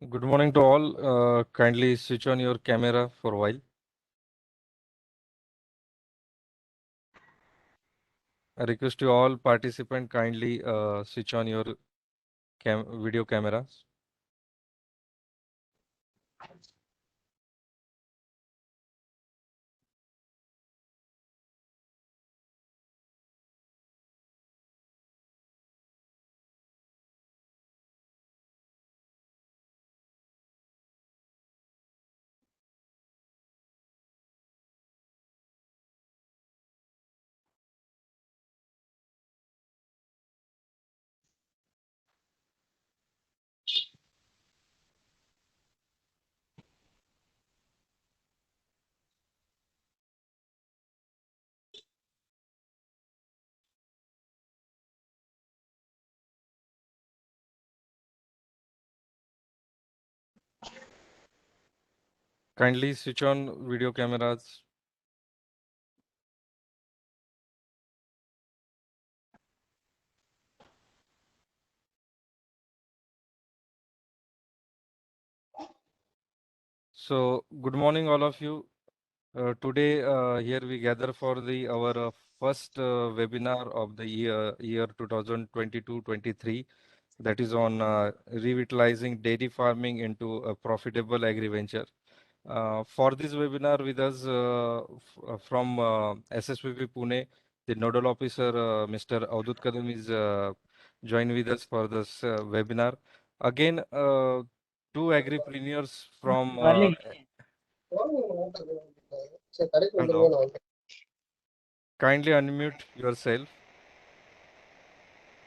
Good morning to all. Kindly switch on your camera for a while. I request you all participants kindly switch on your video cameras. Kindly switch on video cameras. So, good morning, all of you. Today, here we gather for our first webinar of the year 2022-23. That is on revitalizing dairy farming into a profitable agri venture. For this webinar with us from SSVP Pune, the nodal officer, Mr. Avdut Kadam is joined with us for this webinar. Again, two agripreneurs from hello. Kindly unmute yourself.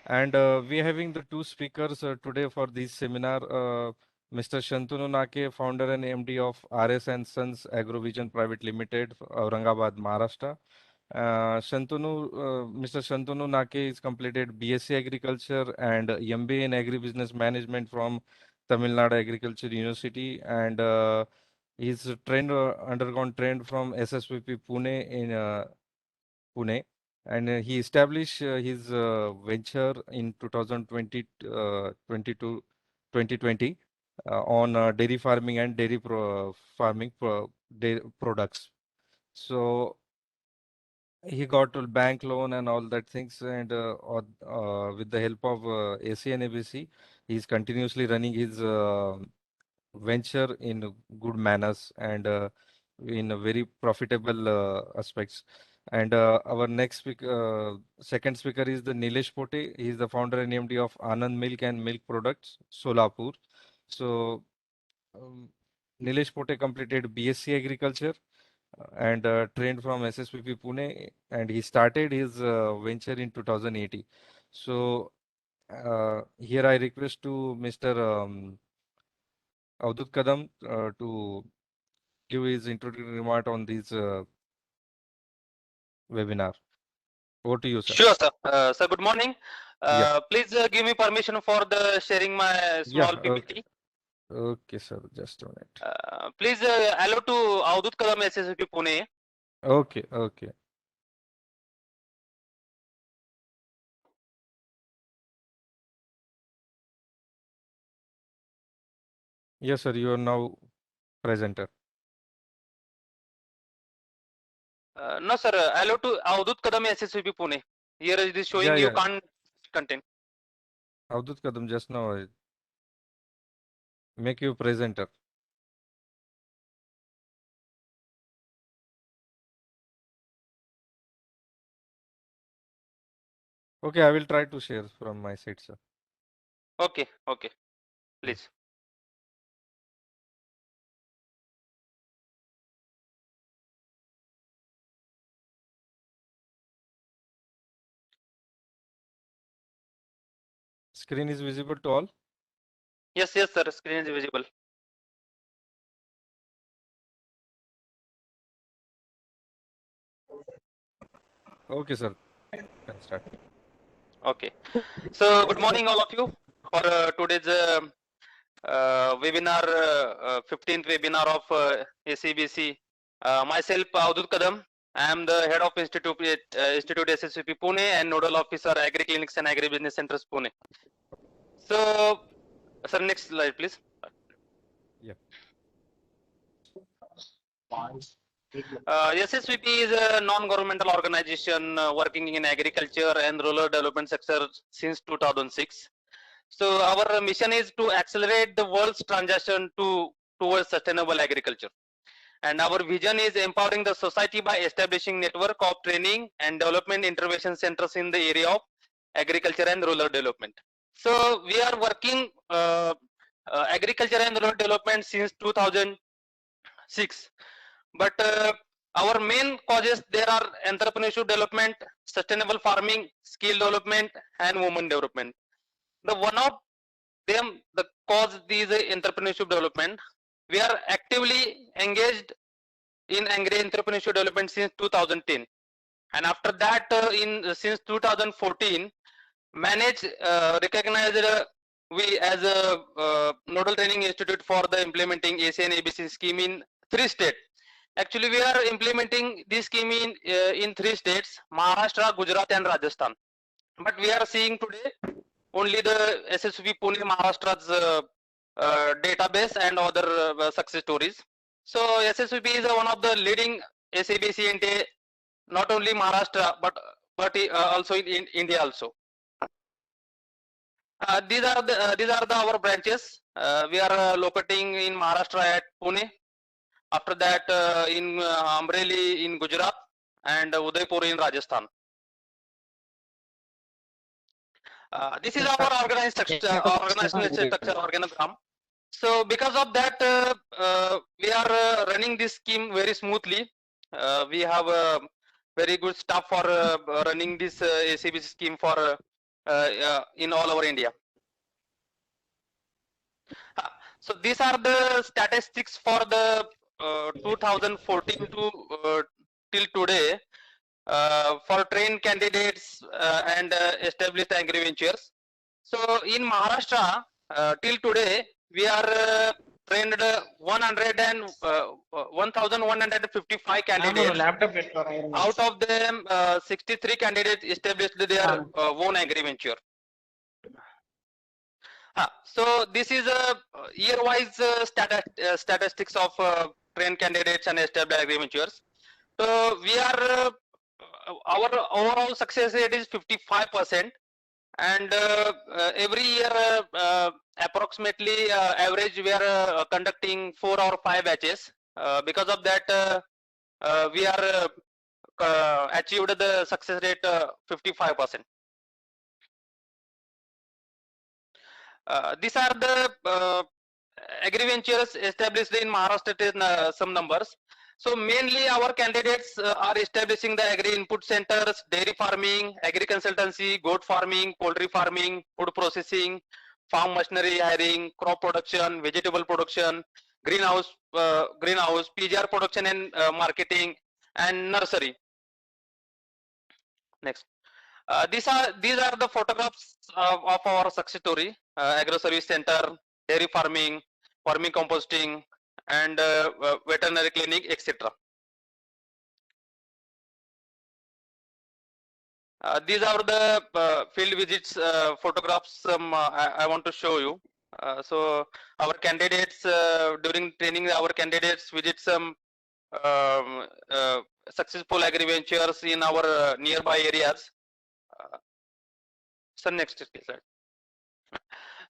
And we are having the two speakers today for this seminar. Mr. Shantanu Nake, founder and MD of RS and Sons Agrovision Private Limited, Aurangabad, Maharashtra. Mr. Shantanu Nake is completed BSc Agriculture and MBA in Agribusiness Management from Tamil Nadu Agriculture University, and he's undergone trained from SSVP Pune in Pune, and he established his venture in 2020 on dairy farming and dairy farming products. So he got a bank loan and all that things, and with the help of AC&ABC, he's continuously running his venture in good manners and in a very profitable aspects. And our next second speaker is the Nilesh Pote. He is the founder and MD of Anand Milk and Milk Products, Solapur. So Nilesh Pote completed BSc Agriculture and trained from SSVP Pune, and he started his venture in 2018. So here I request to Mr. Avdut Kadam to give his introductory remark on this webinar. Over to you, sir. Sure, sir. Sir, good morning. Yeah. Please give me permission for the sharing my small Yeah. PPT. Okay, sir. Just a minute. Please allow to Avdut Kadam SSVP Pune. Okay. Okay. Yes, sir. You are now presenter. No, sir. Allow to Avdut Kadam SSVP Pune. Here it is showing you can't content. Avdut Kadam, just now I make you presenter. Okay, I will try to share from my side, sir. Okay. Okay. Please. Screen is visible to all? Yes, yes, sir. Screen is visible. Okay, sir. Can start. Okay. So, good morning, all of you, for today's webinar, 15th webinar of ACBC. Myself, Avdut Kadam, I am the head of Institute SSVP Pune and nodal officer Agri Clinics and Agri Business Centers Pune. So, sir, next slide, please. Yeah. SSVP is a non-governmental organization working in agriculture and rural development sector since 2006. So our mission is to accelerate the world's transition towards sustainable agriculture. And our vision is empowering the society by establishing network of training and development intervention centers in the area of agriculture and rural development. So we are working agriculture and rural development since 2006. But our main causes there are entrepreneurship development, sustainable farming, skill development, and women development. The one of them, the cause these entrepreneurship development, we are actively engaged in agri entrepreneurship development since 2010, and after that, since 2014, Manage recognized we as a nodal training institute for the implementing AC&ABC scheme in 3 states. Actually, we are implementing this scheme in 3 states: Maharashtra, Gujarat, and Rajasthan. But we are seeing today only the SSV Pune Maharashtra's database and other success stories. So SSVP is one of the leading SABC and not only Maharashtra but also in India also. These are our branches. We are locating in Maharashtra at Pune. After that, in Amreli in Gujarat and Udaipur in Rajasthan. This is our organizational structure organogram. So because of that, we are running this scheme very smoothly. We have a very good staff for running this ACBC scheme for in all over India. So these are the statistics for the 2014 to till today for trained candidates and established agri ventures. So in Maharashtra till today we are trained 1,155 candidates. Out of them, 63 candidates established their own agri venture. So this is a year-wise statistics of trained candidates and established agri ventures. So we are our overall success rate is 55%, and every year approximately average we are conducting 4 or 5 batches. Because of that, we are achieved the success rate 55%. These are the agri ventures established in Maharashtra. Some numbers. So mainly our candidates are establishing the agri input centers, dairy farming, agri consultancy, goat farming, poultry farming, food processing, farm machinery hiring, crop production, vegetable production, greenhouse, PGR production and marketing, and nursery. Next. These are the photographs of our success story: agro service center, dairy farming, farming composting, and veterinary clinic, etc. These are the field visits photographs I want to show you. So our candidates during training, our candidates visit some successful agri ventures in our nearby areas. So next slide.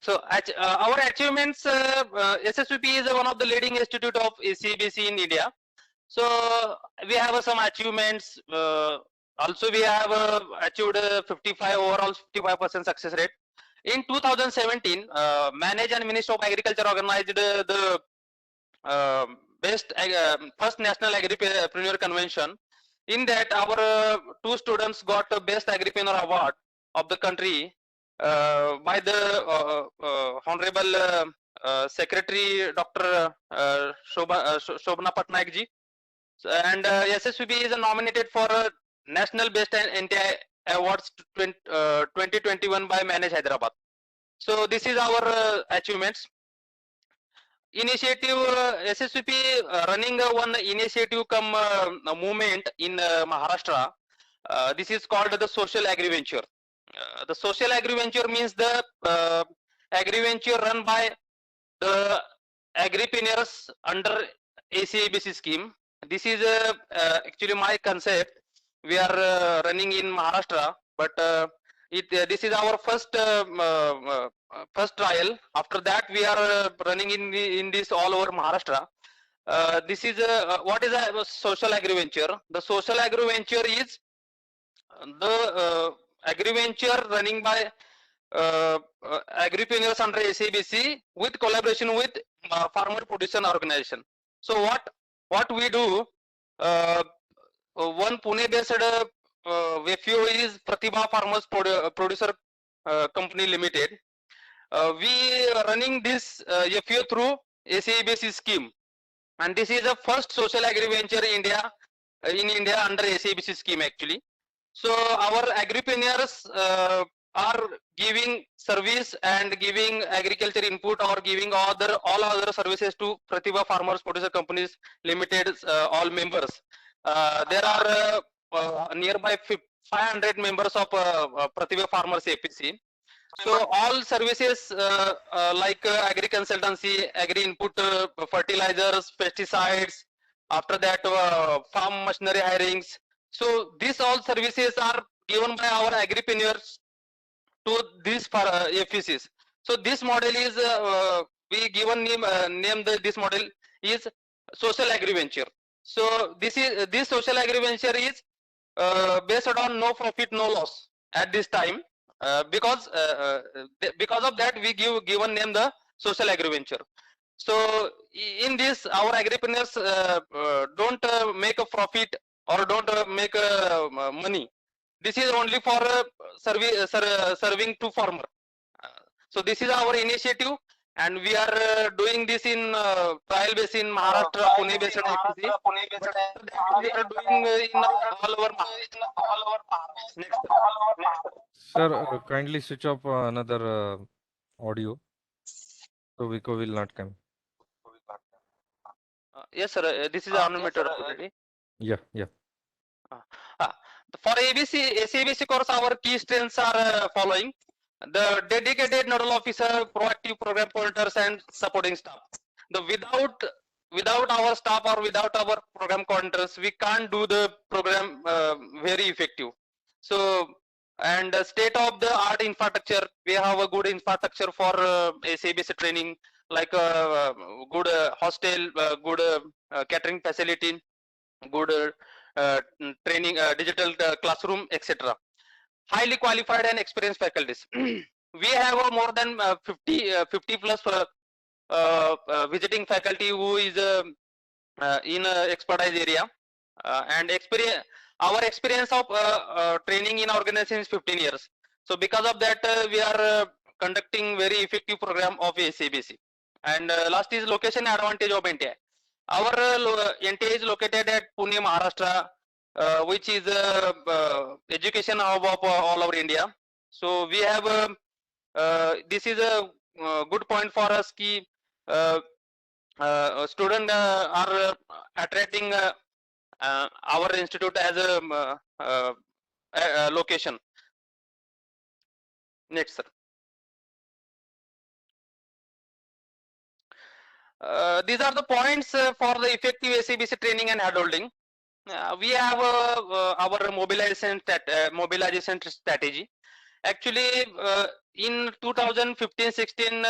So our achievements, SSVP is one of the leading institute of CBC in India. So we have some achievements. Also, we have achieved 55 overall 55% success rate. In 2017, Manage and Ministry of Agriculture organized the best first National Agripreneur Convention. In that, our 2 students got the Best Agripreneur Award of the country by the Honorable Secretary Dr. Shobna Patnaik ji. And SSVP is nominated for National Best NTI Awards 2021 by Manage Hyderabad. So this is our achievements. initiative SSVP running one initiative come movement in Maharashtra. This is called the social agri venture. The social agri venture means the agri venture run by the agripreneurs under AC/ABC scheme. This is actually my concept. We are running in Maharashtra, but this is our first trial. After that, we are running in this all over Maharashtra. This is what is a social agri venture? The social agri venture is the agri venture running by agripreneurs under AC/ABC with collaboration with farmer producer organization. So what we do? One Pune based FPO is Pratibha Farmers Producer Company Limited. We are running this FPO through AC/ABC scheme, and this is the first social agri venture in India under AC/ABC scheme actually. So our agripreneurs are giving service and giving agriculture input or giving all other services to Pratibha Farmers Producer Companies Limited all members. There are nearby 500 members of Pratibha Farmers APC. So all services like agri consultancy, agri input, fertilizers, pesticides, after that farm machinery hirings. So these all services are given by our agripreneurs to these FECs. So this model is we given name this model is social agri venture. So this social agri venture is based on no profit no loss at this time. Because of that we given name the social agri venture. So in this our agripreneurs don't make a profit or don't make money. This is only for serving to farmer. So this is our initiative, and we are doing this in trial base in Maharashtra, Pune based IPC. We are doing in all over Maharashtra. Next. Sir, kindly switch off another audio, so Vico will not come. Yes, sir. This is unlimited already. Yeah. For AC/ABC course, our key strengths are following: the dedicated nodal officer, proactive program coordinators, and supporting staff. The without our staff or without our program coordinators, we can't do the program very effective. So, and state of the art infrastructure, we have a good infrastructure for AC/ABC training, like good hostel, good catering facility, good training, digital classroom, etc. Highly qualified and experienced faculties. We have more than 50 plus visiting faculty who is in expertise area, and our experience of training in organization is 15 years. So because of that, we are conducting very effective program of AC/ABC. And last is location advantage of NTI. Our NTI is located at Pune, Maharashtra, which is education hub of all over India. So we have this is a good point for us. Ki students are attracting our institute as a location. Next, sir. These are the points for the effective AC/ABC training and handholding. We have our mobilization strategy. Actually, in 2015-16,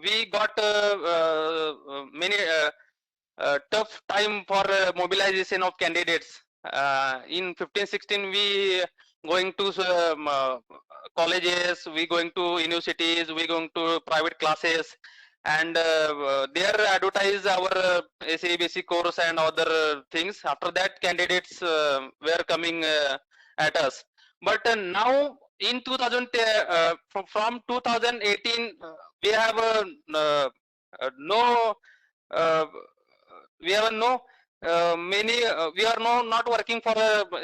we got many tough time for mobilization of candidates. In 15-16, we going to colleges, we going to universities, we going to private classes, and there advertise our AC/ABC course and other things. After that, candidates were coming at us. But now in 2000 from 2018, we have no we have no many we are not working for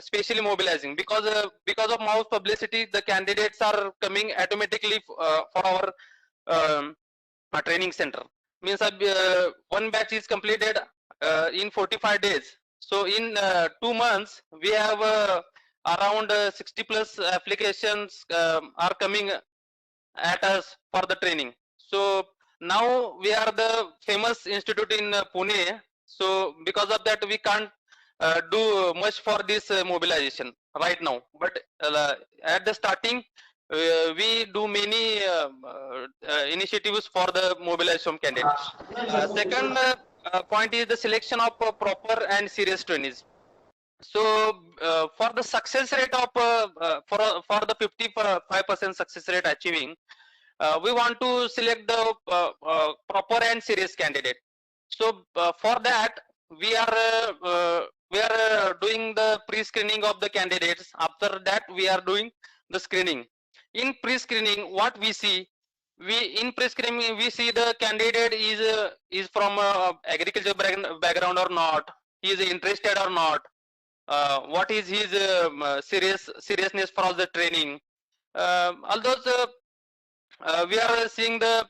specially mobilizing, because of mouse publicity, the candidates are coming automatically for our training center. means one batch is completed in 45 days. So in 2 months, we have around 60 plus applications are coming at us for the training. So now we are the famous institute in Pune. So because of that, we can't do much for this mobilization right now. But at the starting, we do many initiatives for the mobilization candidates. Second point is the selection of proper and serious trainees. So for the success rate of for the 55% success rate achieving, we want to select the proper and serious candidate. So for that, we are doing the pre-screening of the candidates. After that, we are doing the screening. In pre-screening, what we see, in pre-screening we see the candidate is from agriculture background or not. He is interested or not. What is his seriousness for the training. Although we are seeing the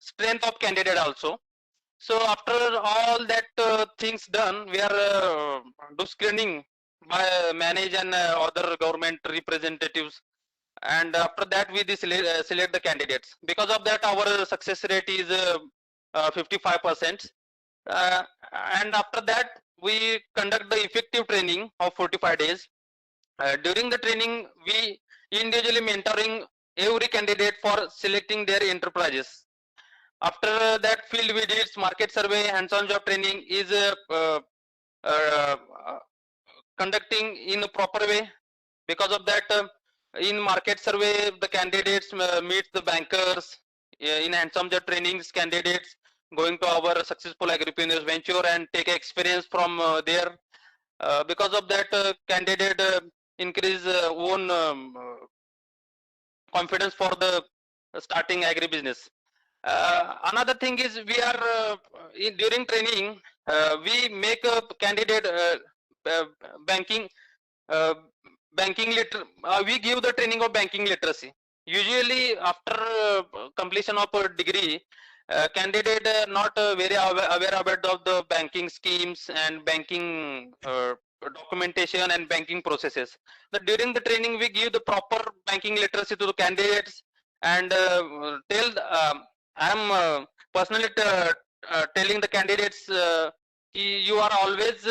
strength of candidate also. So after all that things done, we are do screening by manage and other government representatives, and after that we select the candidates. Because of that, our success rate is 55%. And after that, we conduct the effective training of 45 days. During the training, we individually mentoring every candidate for selecting their enterprises. After that, field visits, market survey, hands-on job training is conducting in a proper way. Because of that, in market survey, the candidates meet the bankers. In hands-on job trainings, candidates going to our successful Agripreneurs Venture and take experience from there. Because of that, candidate increase own confidence for the starting agribusiness. Another thing is we are during training we make a candidate banking we give the training of banking literacy. Usually after completion of a degree, candidate not very aware about the banking schemes and banking documentation and banking processes. But during the training, we give the proper banking literacy to the candidates and tell. I am personally telling the candidates, you are always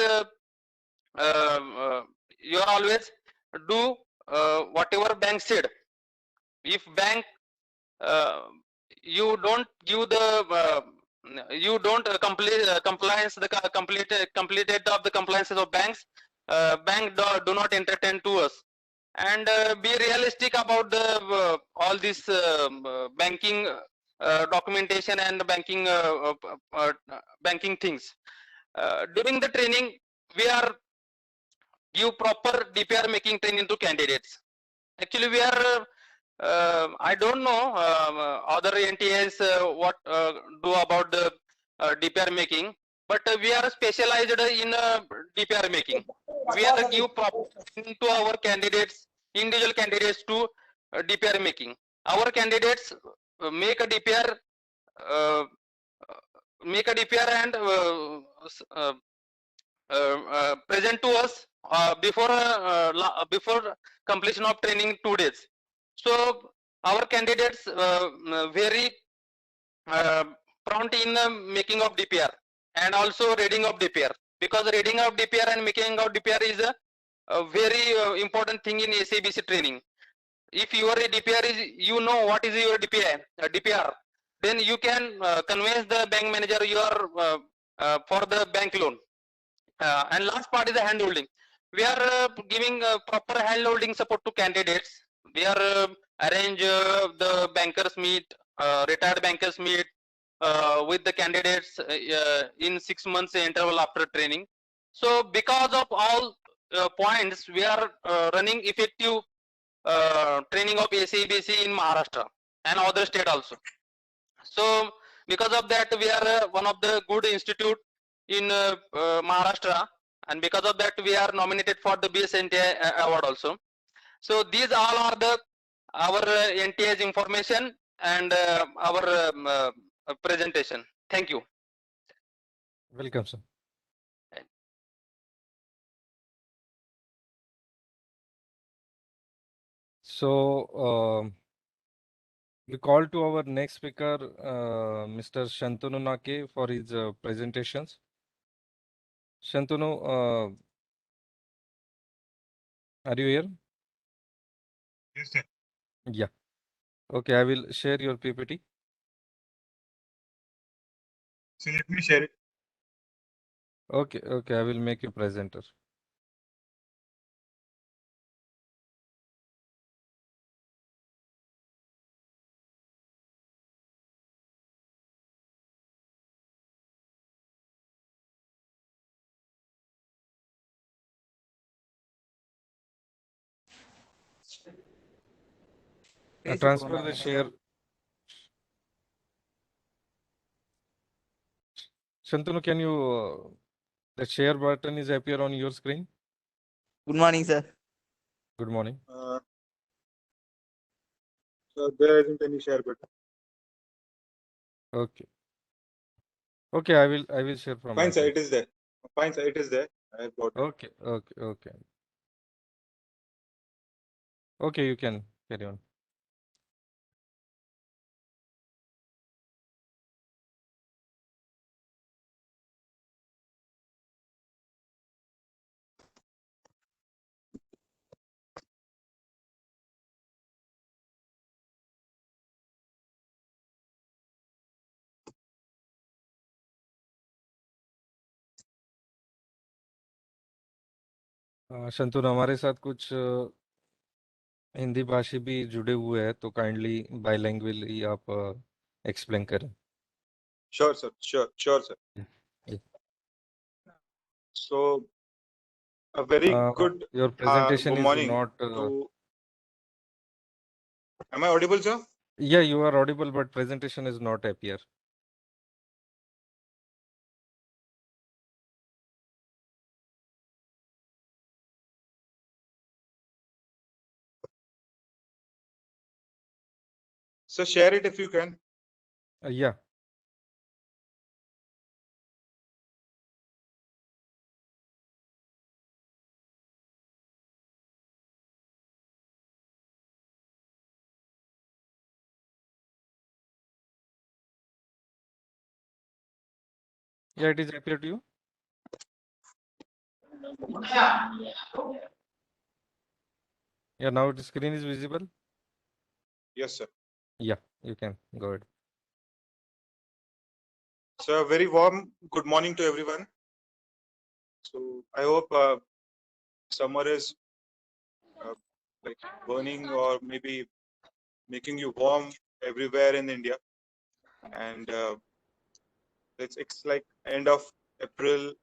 do whatever bank said. If bank you don't give the you don't compliance the completed of the compliances of banks, bank do not entertain to us. And be realistic about the all this banking documentation and banking banking things. During the training, we are give proper DPR making training to candidates. Actually, we are I don't know other NTAs what do about the DPR making, but we are specialized in DPR making. We are give proper training to our candidates, individual candidates to DPR making. Our candidates make a DPR and present to us before completion of training 2 days. So our candidates very prompt in the making of DPR and also reading of DPR, because reading of DPR and making of DPR is a very important thing in AC/ABC training. If your DPR is, you know what is your DPR, then you can convince the bank manager your for the bank loan. And last part is the hand holding. We are giving proper hand holding support to candidates. We are arrange the bankers meet, retired bankers meet with the candidates in 6 months interval after training. So because of all points, we are running effective training of AC/ABC in Maharashtra and other state also. So because of that, we are one of the good institute in Maharashtra, and because of that, we are nominated for the BS NTI award also. So these all are the our NTI's information and our presentation. Thank you. Welcome, sir. So we call to our next speaker, Mr. Shantanu Nake, for his presentations. Shantanu, are you here? Yes, sir. Yeah. Okay, I will share your PPT. So let me share it. Okay, I will make you presenter. Transfer the share. Shantanu, can you, the share button is appear on your screen? Good morning, sir. Good morning. So there isn't any share button. Okay. Okay, I will share from my Fine, sir. side. It is there. Fine, sir. It is there. I have got it. Okay. Okay, you can carry on. Shantanu, हमारे साथ कुछ हिंदी भाषी भी जुड़े हुए हैं, तो kindly बाइलिंगुअली आप एक्सप्लेन करें. Sure, sir. Sure, sir. Yeah. So a very good Your presentation good is morning not. to. Am I audible, sir? Yeah, you are audible, but presentation is not appear. So share it if you can. Yeah. Yeah, it is appear to you. Yeah, now the screen is visible. Yes, sir. Yeah, you can go ahead. So a very warm good morning to everyone. So I hope summer is like burning or maybe making you warm everywhere in India. And it's like end of April.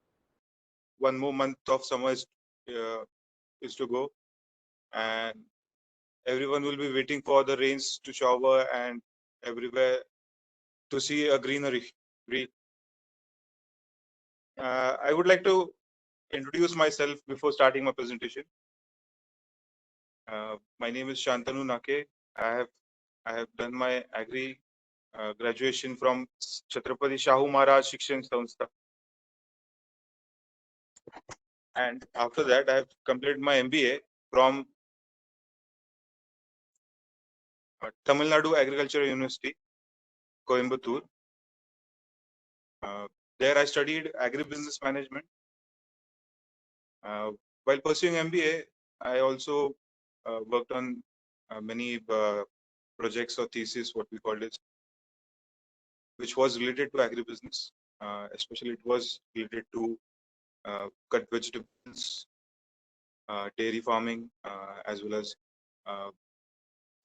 One more month of summer is to go, and everyone will be waiting for the rains to shower and everywhere to see a greenery. I would like to introduce myself before starting my presentation. My name is Shantanu Nake. I have done my agri graduation from Chhatrapati Shahu Maharaj Shikshan Sanstha, and after that I have completed my MBA from Tamil Nadu Agricultural University, Coimbatore. There I studied agribusiness management. While pursuing MBA, I also worked on many projects or thesis, what we called it, which was related to agribusiness. Especially it was related to cut vegetables, dairy farming, as well as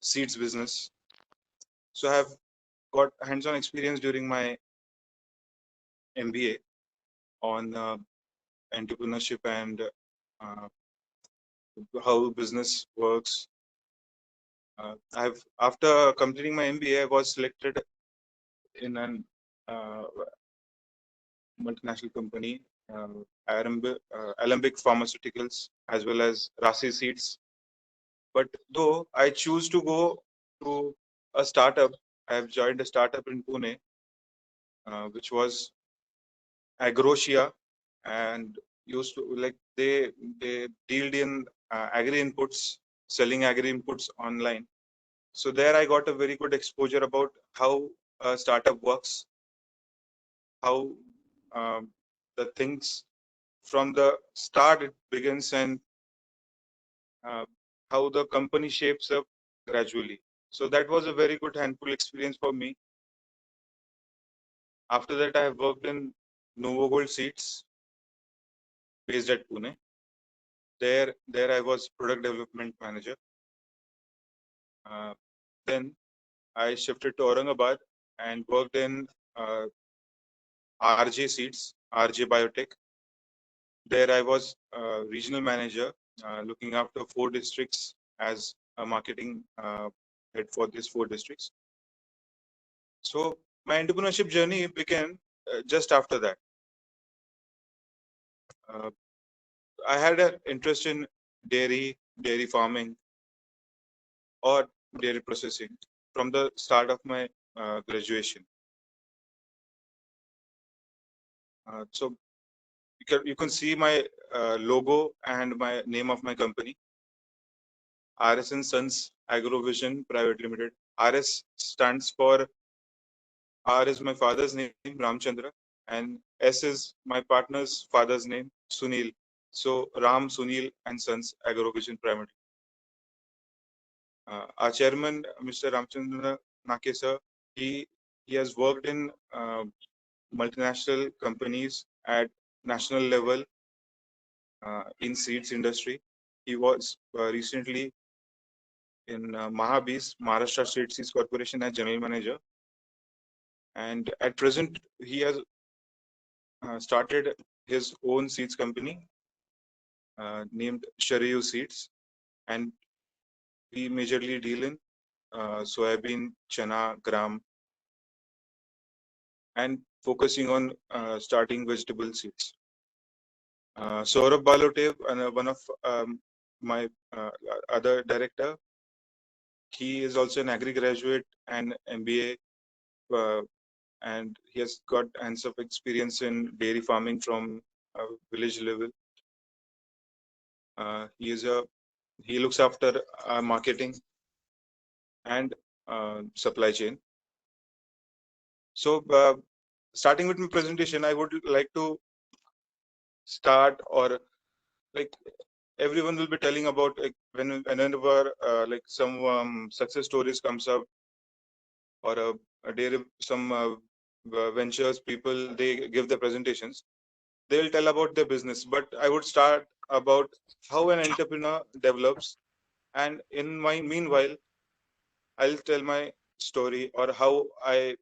seeds business. So I have got hands-on experience during my MBA on entrepreneurship and how business works. After completing my MBA, I was selected in an multinational company, Alembic Pharmaceuticals, as well as Rasi Seeds. But though I choose to go to a startup, I have joined a startup in Pune, which was Agrocia, and used to like they dealt in agri inputs, selling agri inputs online. So there I got a very good exposure about how a startup works, how the things from the start it begins, and uh, how the company shapes up gradually. So that was a very good handful experience for me. After that, I have worked in Novo Gold Seeds based at Pune. There I was product development manager. Then I shifted to Aurangabad and worked in RJ Seeds, RJ Biotech. There I was regional manager, looking after 4 districts as a marketing head for these 4 districts. So my entrepreneurship journey began just after that. I had an interest in dairy farming, or dairy processing from the start of my graduation. So you can see my logo and my name of my company, RS and Sons Agrovision Private Limited. RS stands for, R is my father's name, Ramchandra, and S is my partner's father's name, Sunil. So Ram, Sunil and Sons Agrovision Private. Our chairman, Mr. Ramchandra Nakesa, he has worked in multinational companies at national level in seeds industry. He was recently in Mahabis, Maharashtra State Seeds Corporation as general manager, and at present he has started his own seeds company named Shariyu Seeds, and we majorly deal in soybean, chana, gram, and focusing on starting vegetable seeds. Saurabh Balote, one of my other director, he is also an agri graduate and MBA, and he has got hands of experience in dairy farming from village level. He looks after marketing and supply chain. So starting with my presentation, I would like to start, or like everyone will be telling about, like whenever like some success stories comes up, or a dairy some ventures people, they give their presentations, they'll tell about their business, but I would start about how an entrepreneur develops, and in my meanwhile I'll tell my story, or how I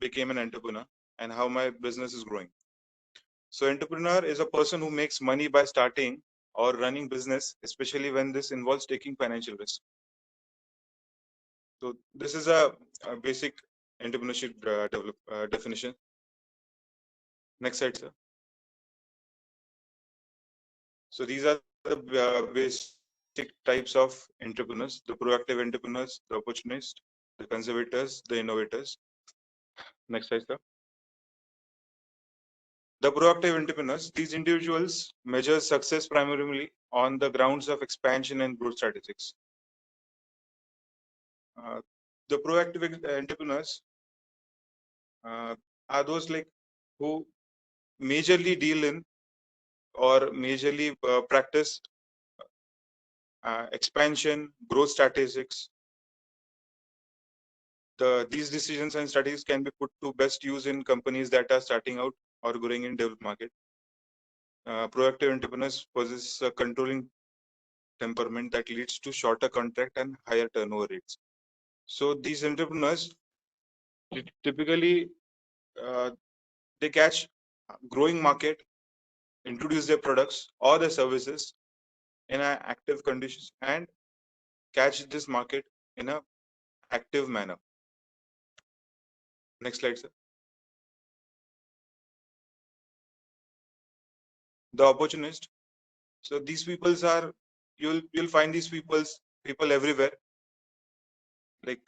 became an entrepreneur and how my business is growing. So entrepreneur is a person who makes money by starting or running business, especially when this involves taking financial risk. So this is a basic entrepreneurship definition. Next slide, sir. So these are the basic types of entrepreneurs: the proactive entrepreneurs, the opportunists, the conservators, the innovators. Next slide, sir. The proactive entrepreneurs, these individuals measure success primarily on the grounds of expansion and growth strategies. The proactive entrepreneurs are those like who majorly deal in, or majorly practice expansion, growth statistics. These decisions and strategies can be put to best use in companies that are starting out or growing in developed market. Proactive entrepreneurs possess a controlling temperament that leads to shorter contract and higher turnover rates. So these entrepreneurs typically they catch growing market, introduce their products or their services in an active conditions, and catch this market in a active manner. Next slide, sir. The opportunist. So these peoples are, you'll find these people everywhere. Like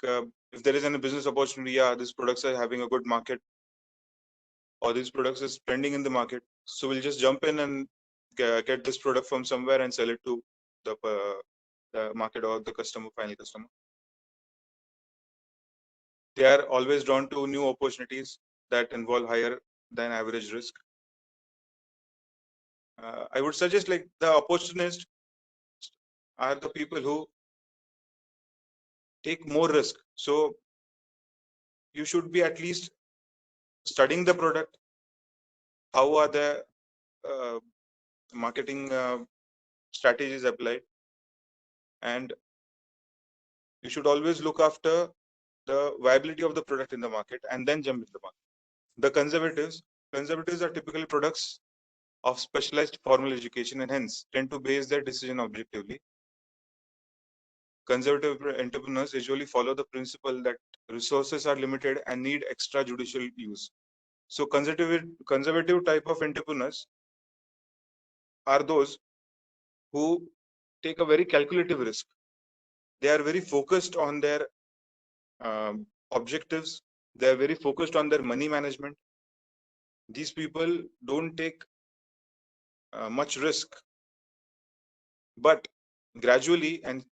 if there is any business opportunity, yeah, these products are having a good market. or these products is trending in the market. So we'll just jump in and get this product from somewhere and sell it to the market or the customer, final customer. They are always drawn to new opportunities that involve higher than average risk. I would suggest like the opportunists are the people who take more risk. So you should be at least studying the product. How are the marketing strategies applied? And you should always look after the viability of the product in the market and then jump in the market. The conservatives are typically products of specialized formal education and hence tend to base their decision objectively. Conservative entrepreneurs usually follow the principle that resources are limited and need extrajudicial use. So conservative type of entrepreneurs are those who take a very calculative risk. They are very focused on their objectives. They are very focused on their money management. These people don't take much risk, but gradually and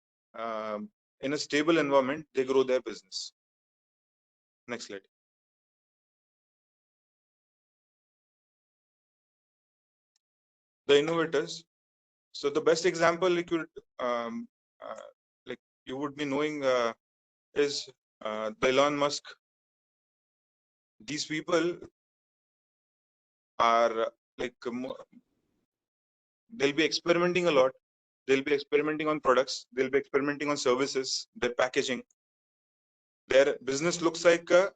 in a stable environment, they grow their business. Next slide. The innovators. So the best example like you would be knowing is the Elon Musk. These people are like they'll be experimenting a lot. They'll be experimenting on products. They'll be experimenting on services, their packaging. Their business looks like a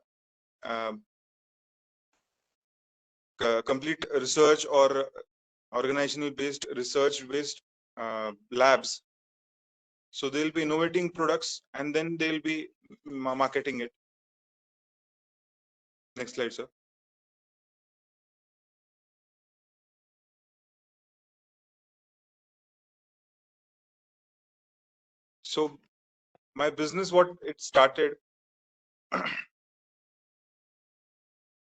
complete research or organizational based research based labs. So they'll be innovating products and then they'll be marketing it. Next slide, sir. So my business, what it started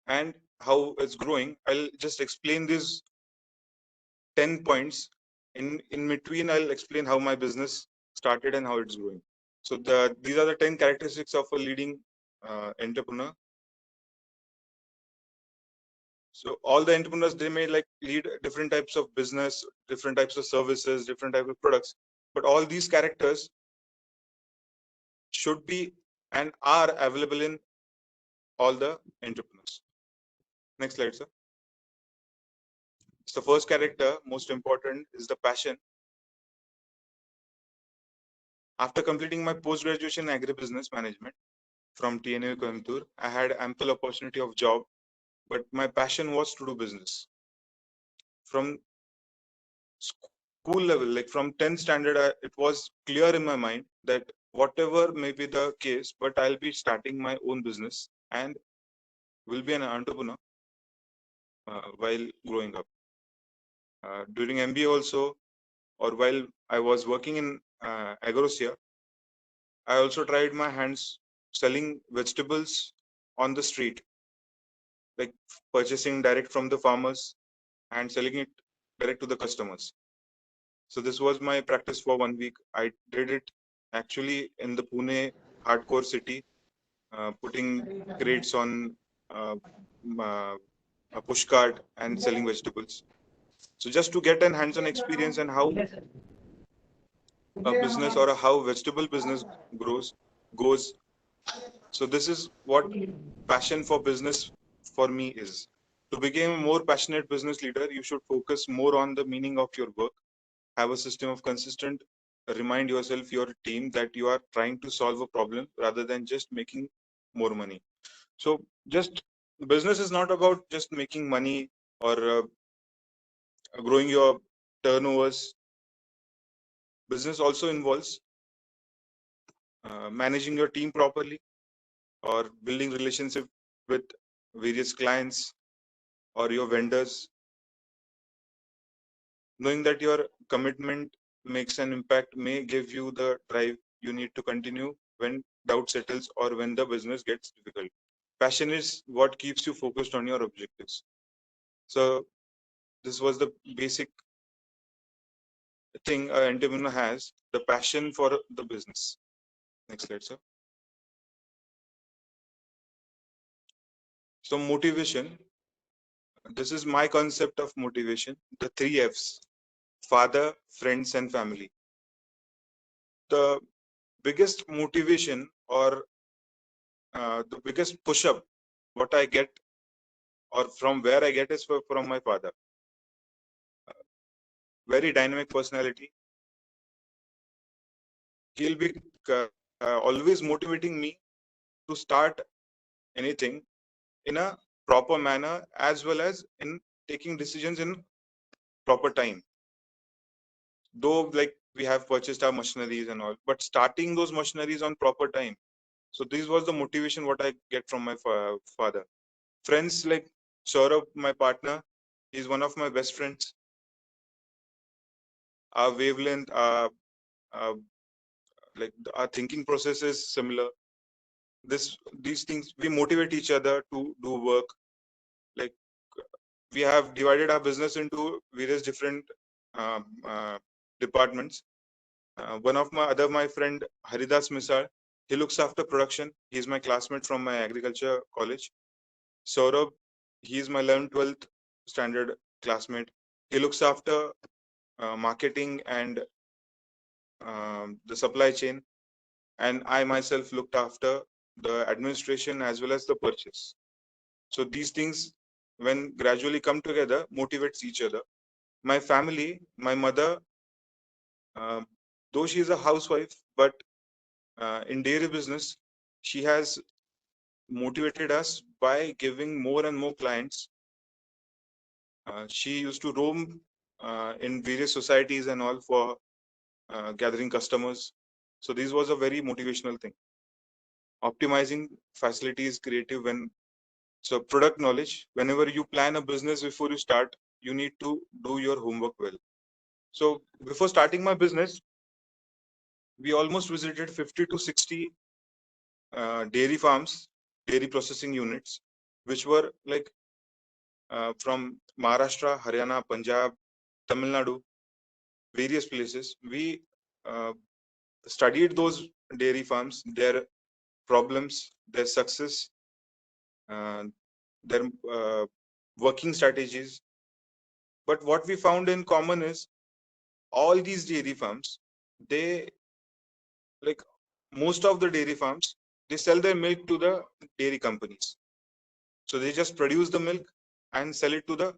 and how it's growing, I'll just explain these 10 points. In between, I'll explain how my business started and how it's growing. So these are the 10 characteristics of a leading entrepreneur. So all the entrepreneurs, they may like lead different types of business, different types of services, different types of products, but all these characters should be and are available in all the entrepreneurs. Next slide, sir. So the first character, most important, is the passion. After completing my post-graduation in agribusiness management from TNU Coimbatore, I had ample opportunity of job, but my passion was to do business. From school level, like from 10th standard, it was clear in my mind that whatever may be the case, but I'll be starting my own business and will be an entrepreneur while growing up. During MBA also, or while I was working in Agrosia, I also tried my hands selling vegetables on the street, like purchasing direct from the farmers and selling it direct to the customers. So this was my practice for 1 week. I did it actually in the Pune hardcore city, putting crates on a push cart and selling vegetables. So just to get an hands-on experience and how a business or how vegetable business goes. So this is what passion for business for me is. To become a more passionate business leader, you should focus more on the meaning of your work. Have a system of consistent, remind yourself, your team, that you are trying to solve a problem rather than just making more money. So just business is not about just making money or growing your turnovers. Business also involves managing your team properly or building relationship with various clients or your vendors. Knowing that your commitment makes an impact may give you the drive you need to continue when doubt settles or when the business gets difficult. Passion is what keeps you focused on your objectives. So this was the basic thing an entrepreneur has, the passion for the business. Next slide, sir. So motivation, this is my concept of motivation, the 3 F's: father, friends, and family. The biggest motivation or the biggest push-up what I get or from where I get is from my father. Very dynamic personality. He'll be always motivating me to start anything in a proper manner as well as in taking decisions in proper time. Though like we have purchased our machineries and all, but starting those machineries on proper time. So this was the motivation what I get from my father. Friends like Saurabh, my partner, he's one of my best friends. Our wavelength, like our thinking process is similar. These things, we motivate each other to do work. Like we have divided our business into various different departments. One of my friend Haridas Misal, he looks after production. He's my classmate from my agriculture college. Saurabh, he is my 11th, 12th standard classmate. He looks after marketing and the supply chain, and I myself looked after the administration as well as the purchase. So these things, when gradually come together, motivates each other. My family, my mother, though she is a housewife, but in dairy business, she has motivated us by giving more and more clients. She used to roam in various societies and all for gathering customers. So this was a very motivational thing. Optimizing facilities, creative when so product knowledge. Whenever you plan a business before you start, you need to do your homework well. So before starting my business, we almost visited 50 to 60 dairy farms, dairy processing units, which were like from Maharashtra, Haryana, Punjab, Tamil Nadu, various places. We studied those dairy farms, their problems, their success, their working strategies. But what we found in common is all these dairy farms, they like most of the dairy farms, they sell their milk to the dairy companies. So they just produce the milk and sell it to the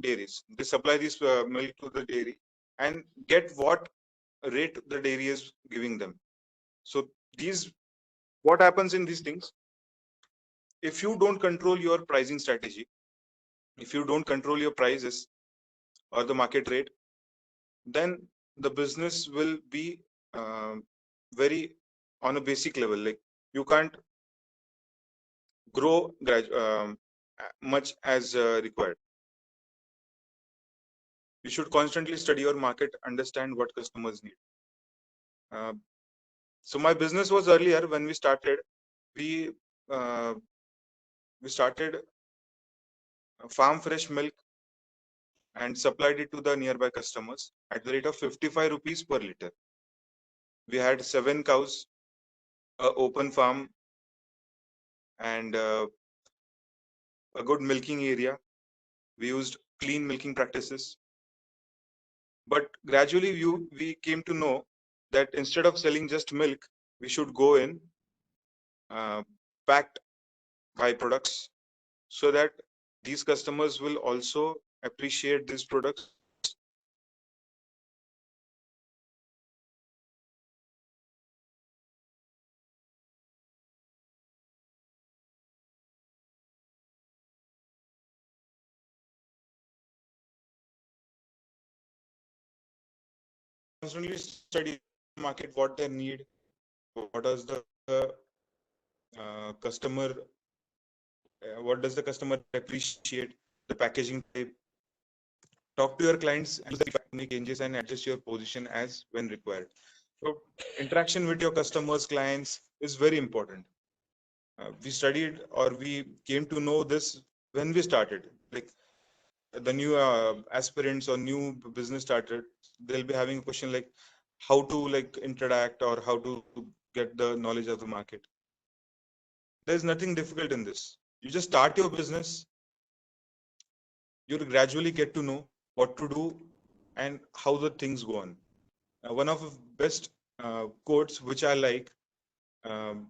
dairies. They supply this milk to the dairy and get what rate the dairy is giving them. So these, what happens in these things, if you don't control your pricing strategy, if you don't control your prices or the market rate, then the business will be very on a basic level. Like you can't grow much as required. You should constantly study your market, understand what customers need. So my business was earlier when we started. We started farm fresh milk and supplied it to the nearby customers at the rate of 55 rupees per liter. We had 7 cows, an open farm, and a good milking area. We used clean milking practices. But gradually we came to know that instead of selling just milk, we should go in packed byproducts so that these customers will also appreciate these products. Constantly study the market, what they need, what does the customer, what does the customer appreciate, the packaging type. Talk to your clients and make changes and adjust your position as when required. So interaction with your customers, clients is very important. We studied or we came to know this when we started. Like the new aspirants or new business started, they'll be having a question like how to like interact or how to get the knowledge of the market. There's nothing difficult in this. You just start your business. You'll gradually get to know what to do and how the things go on. One of the best quotes which I like um,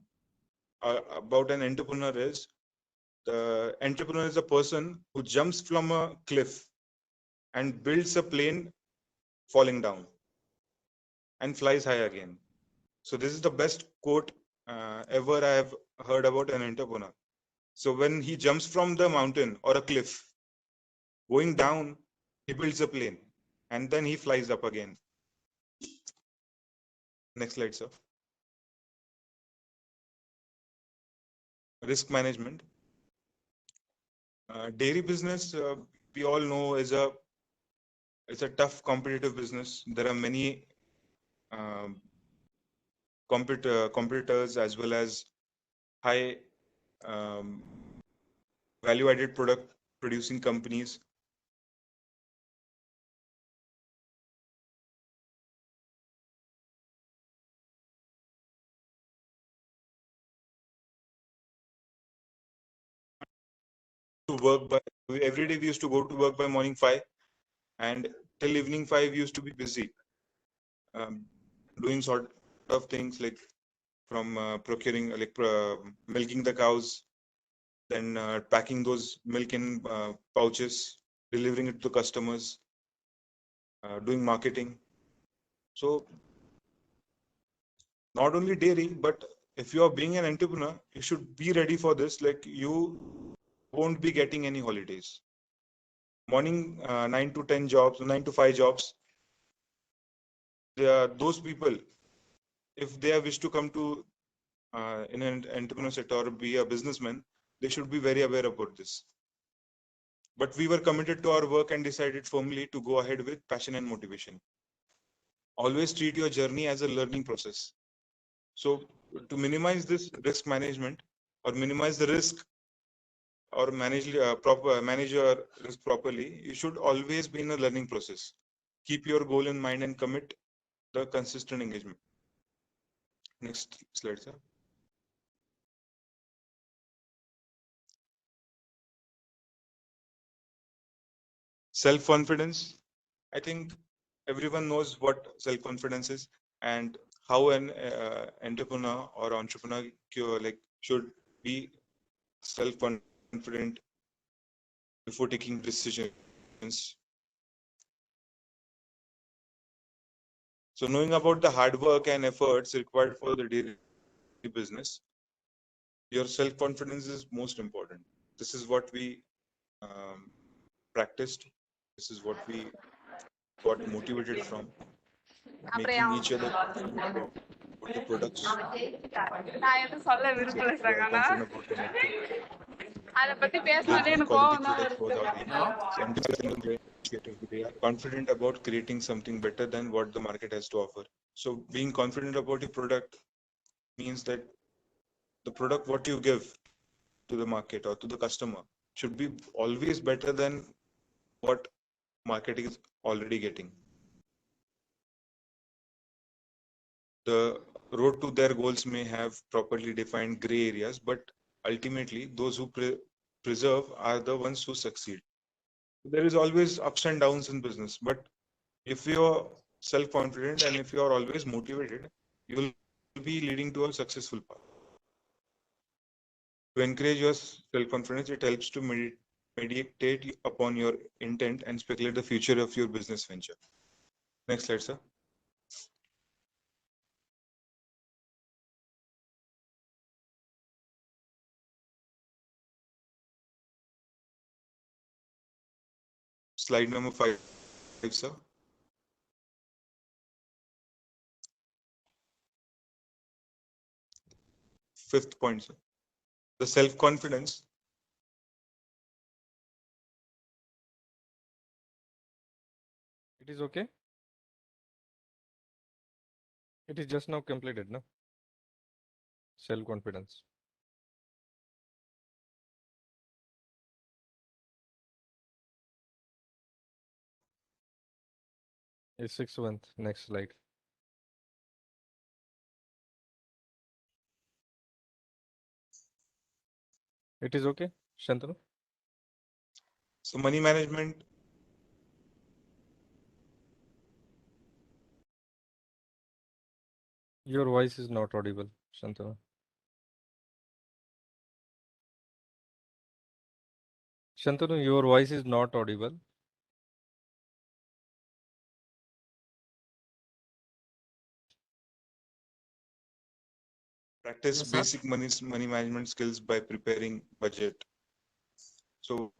about an entrepreneur is the entrepreneur is a person who jumps from a cliff and builds a plane falling down and flies high again. So this is the best quote ever I have heard about an entrepreneur. So when he jumps from the mountain or a cliff, going down, he builds a plane and then he flies up again. Next slide, sir. Risk management. Dairy business, we all know, is a tough competitive business. There are many um, competitors as well as high value-added product producing companies. To work by every day we used to go to work by morning 5 and till evening 5 we used to be busy doing sort of things like from procuring like milking the cows, then packing those milk in pouches, delivering it to customers, doing marketing. So not only dairy, but if you are being an entrepreneur, you should be ready for this. Like you won't be getting any holidays. Morning 9 to 10 jobs, 9 to 5 jobs. Those people, if they wish to come to in an entrepreneur sector or be a businessman, they should be very aware about this. But we were committed to our work and decided firmly to go ahead with passion and motivation. Always treat your journey as a learning process. So to minimize this risk management or minimize the risk or manage your risk properly, you should always be in a learning process. Keep your goal in mind and commit the consistent engagement. Next slide, sir. Self-confidence. I think everyone knows what self-confidence is and how an entrepreneur or entrepreneur like should be self-confident before taking decisions. So knowing about the hard work and efforts required for the dairy business, your self-confidence is most important. This is what we practiced. This is what we got motivated from, making each other confident about the products. Confident about the market. Delivering quality product was our aim. We are confident about creating something better than what the market has to offer. So being confident about your product means that the product what you give to the market or to the customer should be always better than what market is already getting. The road to their goals may have properly defined gray areas, but ultimately those who preserve are the ones who succeed. There is always ups and downs in business, but if you're self-confident and if you're always motivated, you will be leading to a successful path. To encourage your self-confidence, it helps to meditate upon your intent and speculate the future of your business venture. Next slide, sir. Slide number 5, sir. Fifth point, sir. The self-confidence. It is okay. It is just now completed, no? Self-confidence. A sixth one. Next slide. It is okay, Shantanu? So money management. Your voice is not audible, Shantanu. Shantanu, your voice is not audible. Practice Yes, sir. basic money management skills by preparing budget. So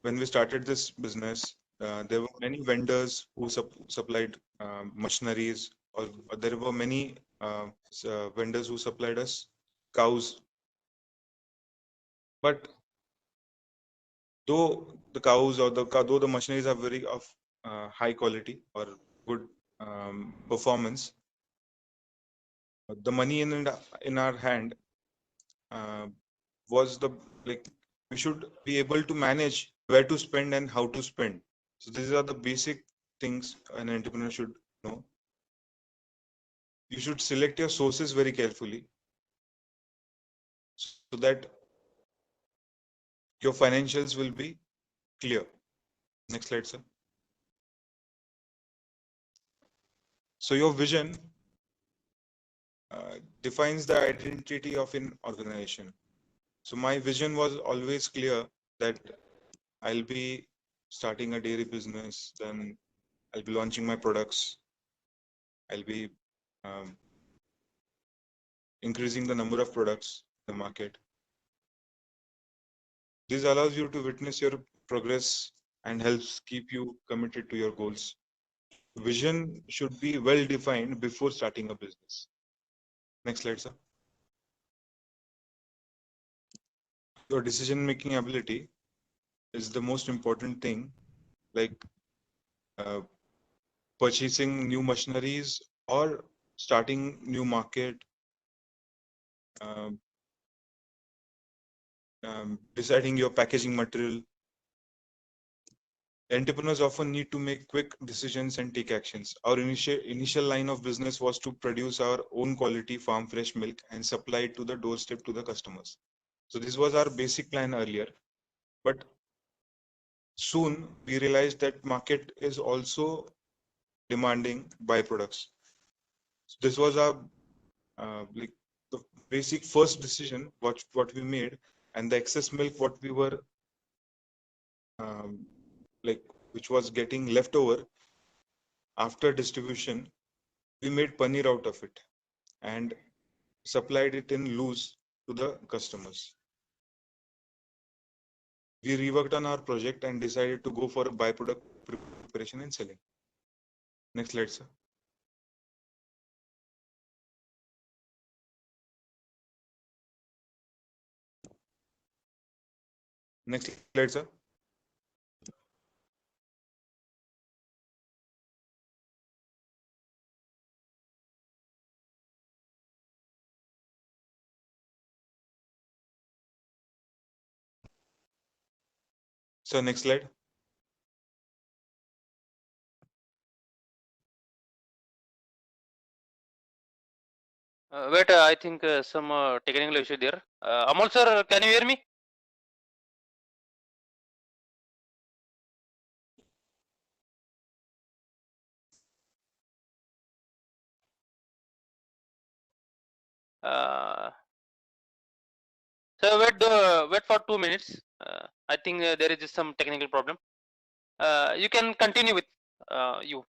when we started this business, there were many vendors who supplied machineries, or there were many vendors who supplied us cows. But though the cows or though the machineries are very of high quality or good performance, the money in our hand uh, was the like we should be able to manage where to spend and how to spend. So these are the basic things an entrepreneur should know. You should select your sources very carefully so that your financials will be clear. Next slide, sir. So your vision defines the identity of an organization. So my vision was always clear that I'll be starting a dairy business, then I'll be launching my products, I'll be increasing the number of products in the market. This allows you to witness your progress and helps keep you committed to your goals. Vision should be well defined before starting a business. Next slide, sir. Your decision making ability is the most important thing, like uh, purchasing new machineries or starting new market, um, deciding your packaging material. Entrepreneurs often need to make quick decisions and take actions. Our initial line of business was to produce our own quality farm fresh milk and supply it to the doorstep to the customers. So this was our basic plan earlier, but soon we realized that market is also demanding byproducts. So this was our like the basic first decision what we made, and the excess milk what we were like which was getting left over after distribution, we made paneer out of it and supplied it in loose to the customers. We reworked on our project and decided to go for a byproduct preparation and selling. Next slide, sir. Next slide, sir. So next slide. Wait, I think some technical issue there. Amol sir, can you hear me? So wait for 2 minutes. I think there is some technical problem. You can continue with you.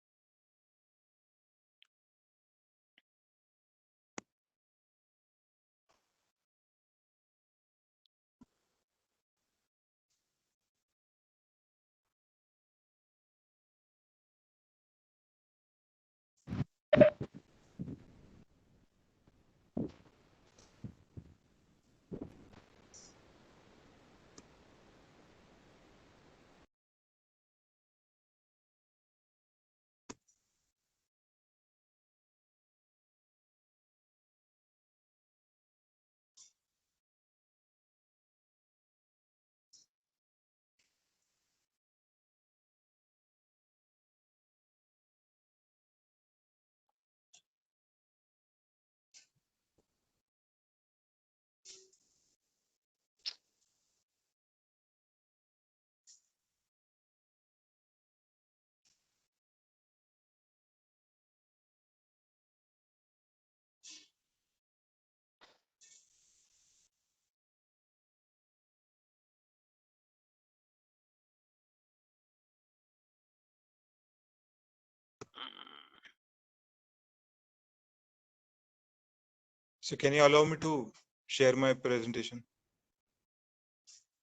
So can you allow me to share my presentation?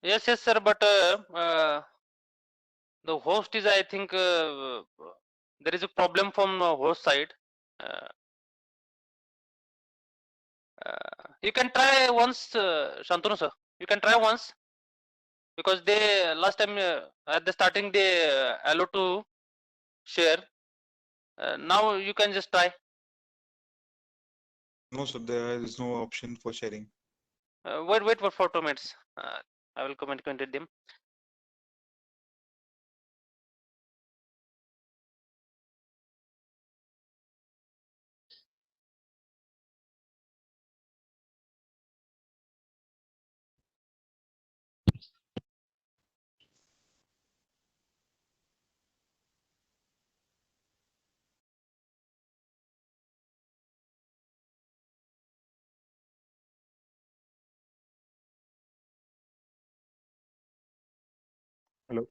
Yes, sir. But the host is, I think, there is a problem from host side. Uh, you can try once, Shantanu sir. You can try once because they last time at the starting they allowed to share. Now you can just try. No, so there is no option for sharing. Wait for 2 minutes. I will comment them. Hello.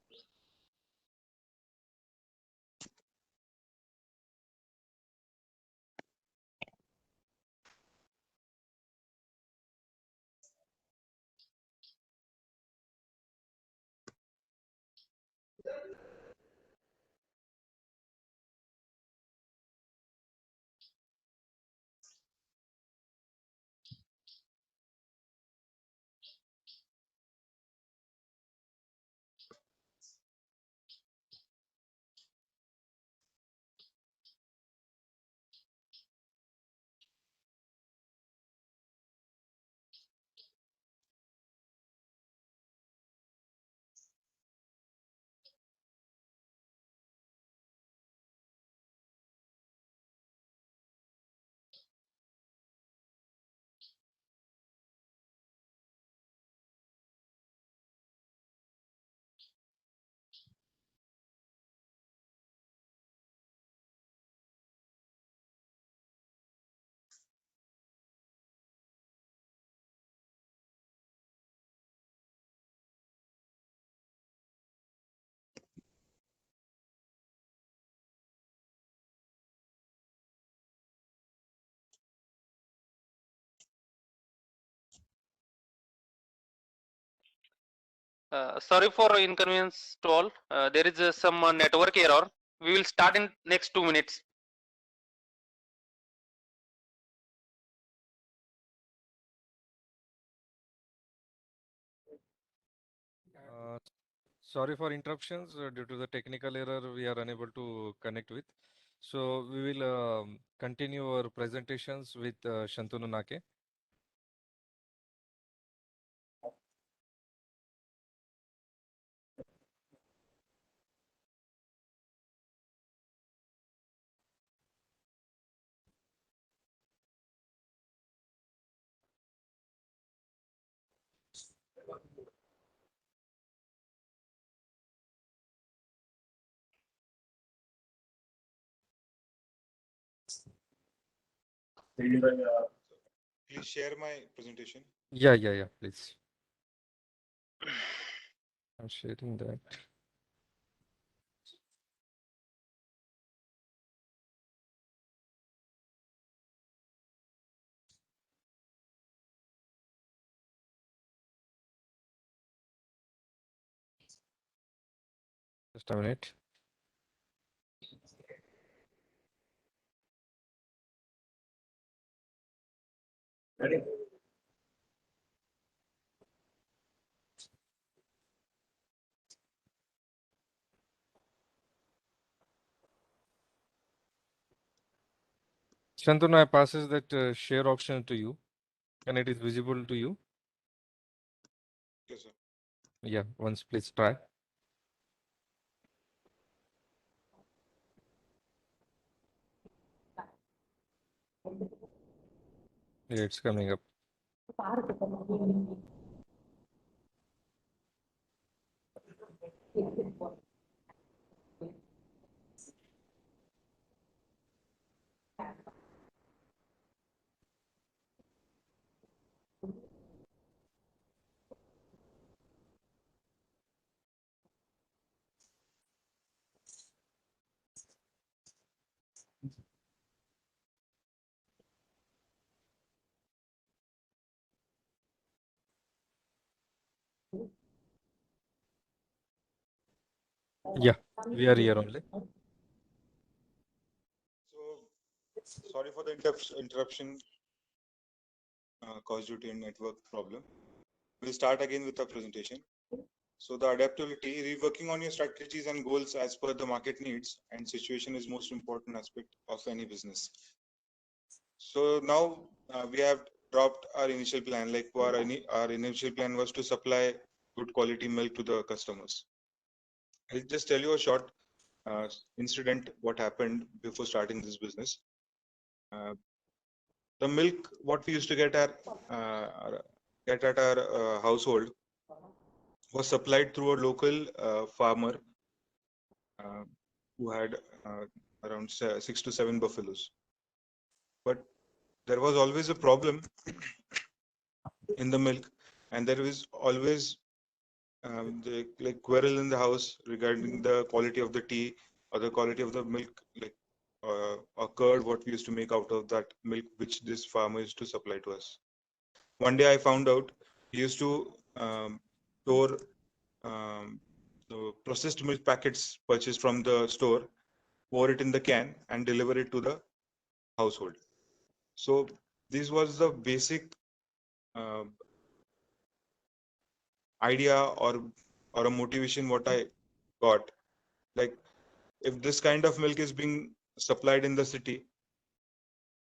Sorry for inconvenience to all. There is some network error. We will start in next 2 minutes. Sorry for interruptions due to the technical error we are unable to connect with. So we will continue our presentations with Shantanu Nake. Please share my presentation. Yeah, please. I'm sharing that. Just a minute. Ready? Shantanu, I passes that share option to you, and it is visible to you. Yes, sir. Yeah, once please try. Yeah, it's coming up. Yeah, we are here only. So, sorry for the interruption caused due to a network problem. We'll start again with the presentation. So the adaptability, reworking on your strategies and goals as per the market needs and situation is most important aspect of any business. So now we have dropped our initial plan. Like our initial plan was to supply good quality milk to the customers. I'll just tell you a short incident what happened before starting this business. The milk what we used to get at our household was supplied through a local farmer uh, who had around 6 to 7 buffaloes. But there was always a problem in the milk, and there was always like quarrel in the house regarding the quality of the tea or the quality of the milk, like or curd what we used to make out of that milk which this farmer used to supply to us. One day I found out he used to store the processed milk packets purchased from the store, pour it in the can and deliver it to the household. So this was the basic uh, idea or a motivation what I got. Like if this kind of milk is being supplied in the city,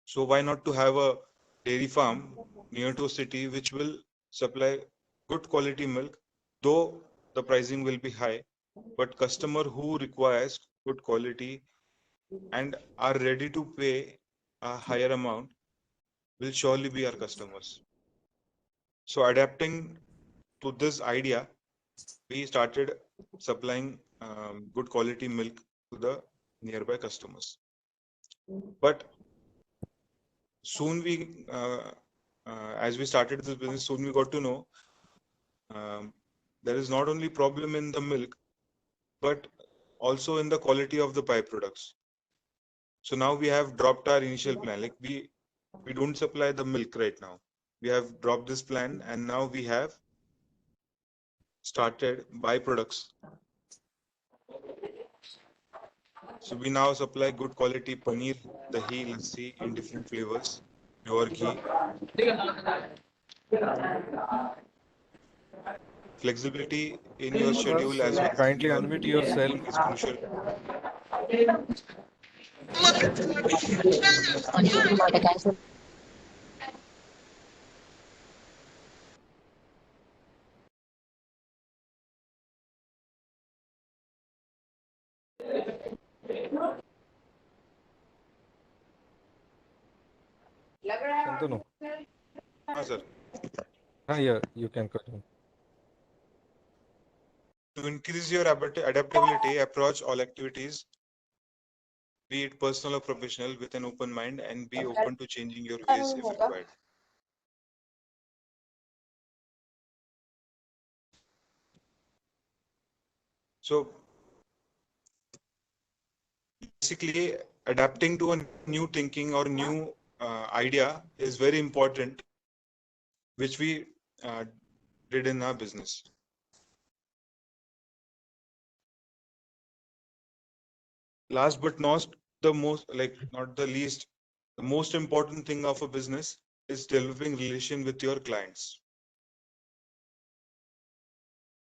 so why not to have a dairy farm near to a city which will supply good quality milk, though the pricing will be high, but customer who requires good quality and are ready to pay a higher amount will surely be our customers. So adapting to this idea, we started supplying good quality milk to the nearby customers. But soon as we started this business, soon we got to know there is not only problem in the milk, but also in the quality of the byproducts. So now we have dropped our initial plan. Like we don't supply the milk right now. We have dropped this plan, and now we have started byproducts. So we now supply good quality paneer, dahi, lassi in different flavors, pure ghee. Flexibility in your schedule as well as in Kindly your unmute yourself. work is crucial. Shantanu. Sir. Yeah, you can continue. To increase your adaptability, approach all activities, be it personal or professional, with an open mind and be open to changing your ways if required. So basically, adapting to a new thinking or new idea is very important, which we did in our business. Last but not the least, the most important thing of a business is developing relation with your clients.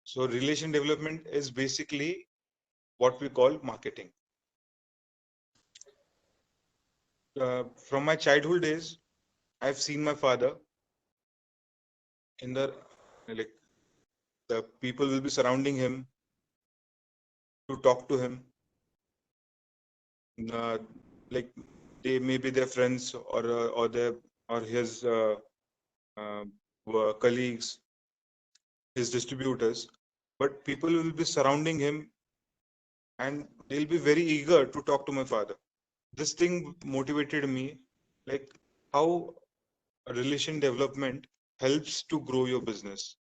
So relation development is basically what we call marketing. From my childhood days, I've seen my father in like the people will be surrounding him to talk to him. Like they may be their friends or his colleagues, his distributors, but people will be surrounding him and they'll be very eager to talk to my father. This thing motivated me, like how relation development helps to grow your business.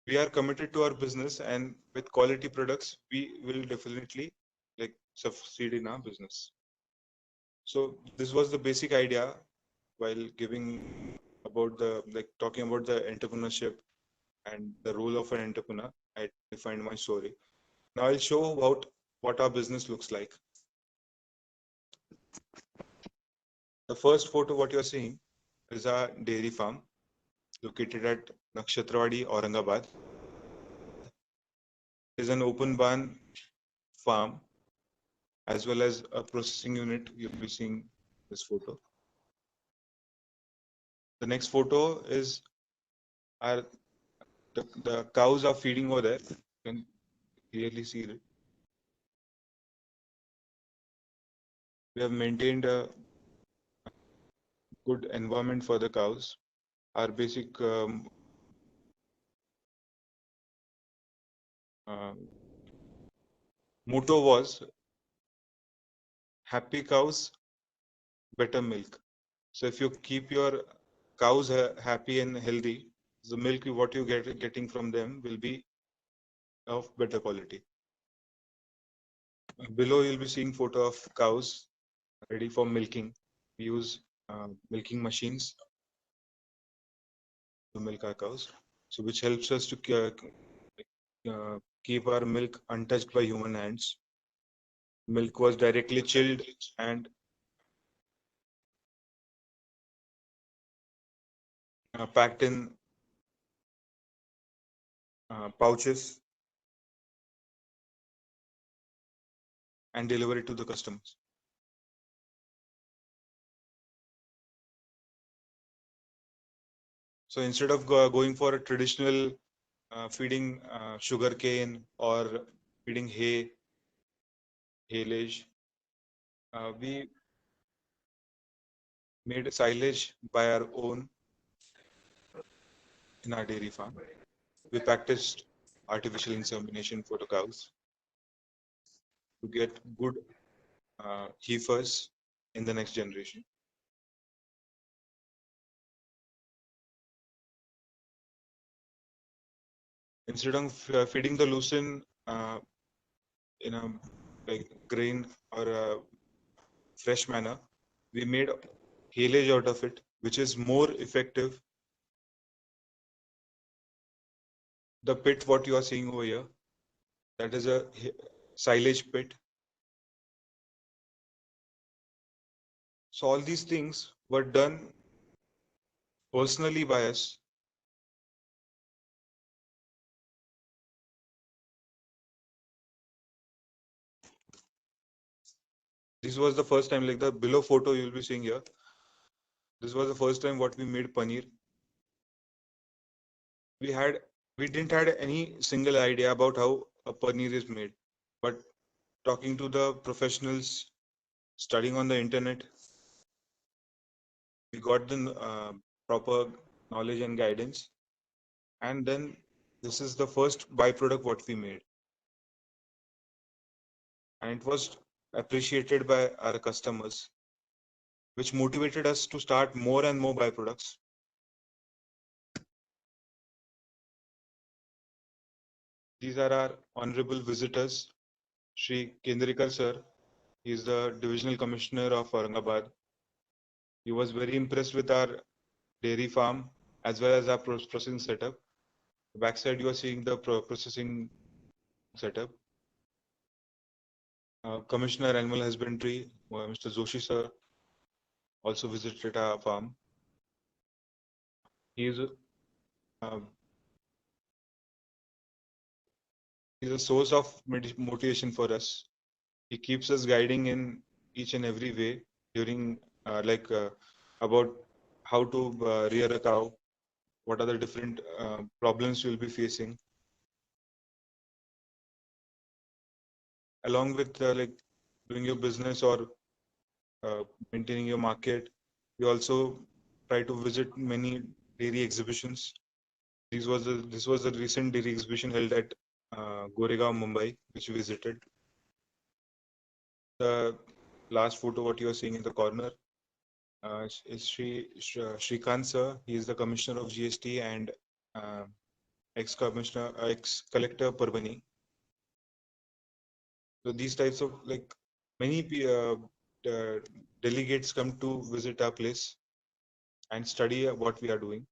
We are committed to our business, and with quality products, we will definitely like succeed in our business. So this was the basic idea while giving about talking about the entrepreneurship and the role of an entrepreneur. I defined my story. Now I'll show about what our business looks like. The first photo, what you're seeing, is our dairy farm located at Nakshatrawadi, Aurangabad. It is an open barn farm as well as a processing unit. You'll be seeing this photo. The next photo is the cows are feeding over there. You can clearly see it. We have maintained a good environment for the cows. Our basic motto was happy cows, better milk. So if you keep your cows happy and healthy, the milk what you getting from them will be of better quality. Below you'll be seeing photo of cows ready for milking. We use milking machines to milk our cows, so which helps us to keep our milk untouched by human hands. Milk was directly chilled and packed in pouches and delivered it to the customers. So instead of going for a traditional feeding sugar cane or feeding haylage, we made silage by our own in our dairy farm. We practiced artificial insemination for the cows to get good heifers in the next generation. Instead of feeding the lucerne in a like grain or a fresh manner, we made haylage out of it, which is more effective. The pit, what you are seeing over here, that is a silage pit. So all these things were done personally by us. This was the first time, like the below photo you'll be seeing here. This was the first time what we made paneer. We didn't had any single idea about how a paneer is made, but talking to the professionals, studying on the internet, we got the proper knowledge and guidance, and then this is the first byproduct what we made, and it was appreciated by our customers, which motivated us to start more and more byproducts. These are our honorable visitors. Shri Kendrikar sir, he is the Divisional Commissioner of Aurangabad. He was very impressed with our dairy farm as well as our processing setup. The backside you are seeing the processing setup. Commissioner Animal Husbandry, Mr. Joshi sir, also visited our farm. He is he's a source of motivation for us. He keeps us guiding in each and every way during about how to rear a cow, what are the different problems you'll be facing, along with like doing your business or maintaining your market. We also try to visit many dairy exhibitions. This was a recent dairy exhibition held at Goregaon, Mumbai, which we visited. The last photo, what you are seeing in the corner, is Shrikant sir. He is the Commissioner of GST and ex-Commissioner, ex-Collector Parbhani. So these types of like many delegates come to visit our place and study what we are doing.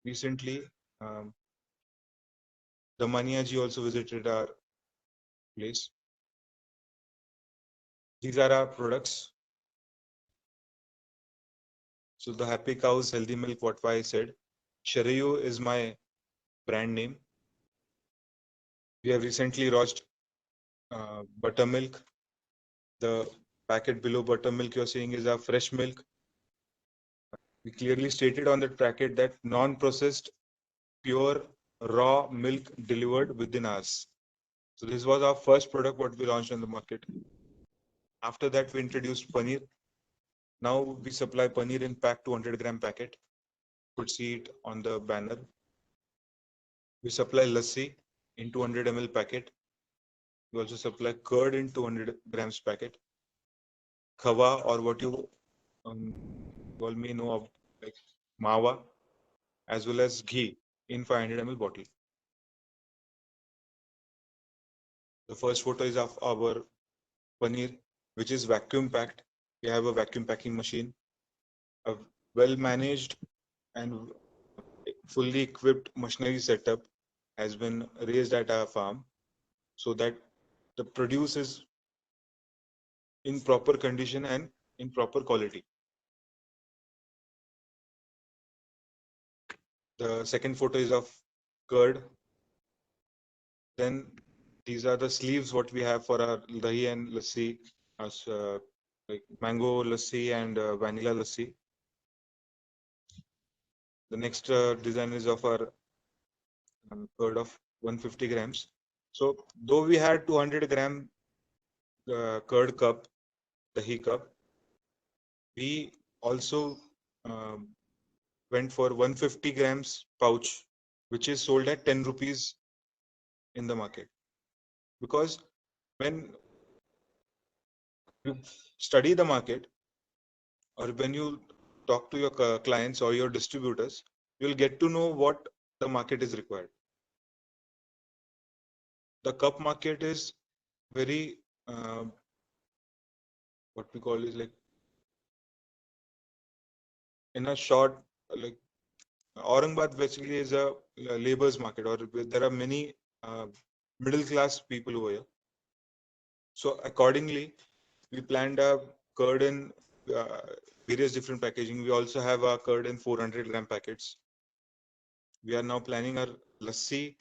Recently, The Maniaji also visited our place. These are our products. So the Happy Cows Healthy Milk, what I said. Sharayu is my brand name. We have recently launched buttermilk. The packet below buttermilk you're seeing is our fresh milk. We clearly stated on that packet that non-processed, pure, raw milk delivered within hours. So this was our first product what we launched on the market. After that, we introduced paneer. Now we supply paneer in pack 200-gram packet. You could see it on the banner. We supply lassi in 200 ml packet. We also supply curd in 200 grams packet. Khawa, or what you all may know of, like mawa, as well as ghee in 500 ml bottle. The first photo is of our paneer, which is vacuum packed. We have a vacuum packing machine, a well managed and fully equipped machinery setup has been raised at our farm so that the produce is in proper condition and in proper quality. The second photo is of curd. Then these are the sleeves what we have for our dahi and lassi, as like mango lassi and vanilla lassi. The next design is of our curd of 150 grams. So though we had 200-gram curd cup, dahi cup, we also went for 150 grams pouch, which is sold at 10 rupees in the market. Because when you study the market, or when you talk to your clients or your distributors, you'll get to know what the market is required. The cup market is very what we call is like in a short, like Aurangabad basically is a labor's market, or there are many middle class people over here. So accordingly, we planned a curd in various different packaging. We also have a curd in 400-gram packets. We are now planning our lassi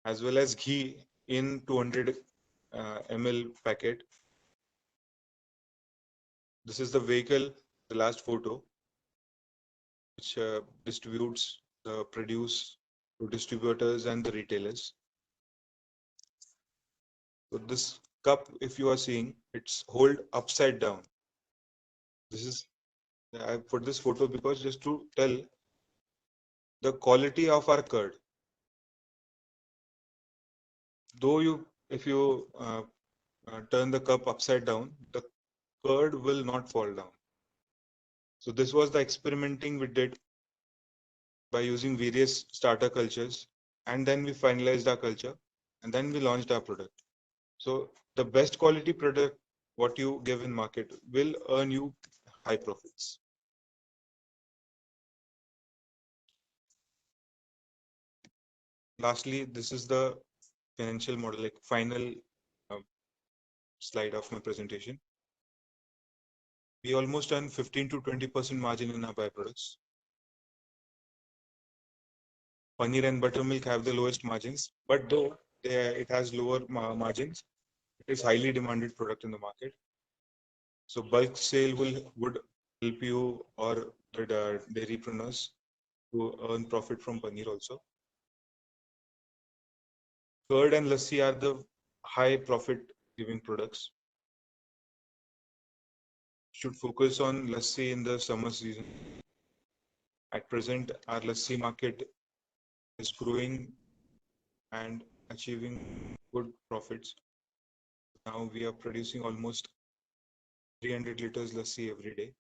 as well as ghee in 200 ml packet. This is the vehicle, the last photo, which distributes the produce to distributors and the retailers. So this cup, if you are seeing, it's hold upside down. This is, I put this photo because just to tell the quality of our curd. Though if you turn the cup upside down, the curd will not fall down. So this was the experimenting we did by using various starter cultures, and then we finalized our culture, and then we launched our product. So the best quality product what you give in market will earn you high profits. Lastly, this is the financial model, like final slide of my presentation. We almost earn 15 to 20% margin in our byproducts. Paneer and buttermilk have the lowest margins, but though it has lower margins, it is highly demanded product in the market. So bulk sale would help you or the dairypreneurs to earn profit from paneer also. Curd and lassi are the high profit giving products. Should focus on lassi in the summer season. At present, our lassi market is growing and achieving good profits. Now we are producing almost 300 liters lassi every day.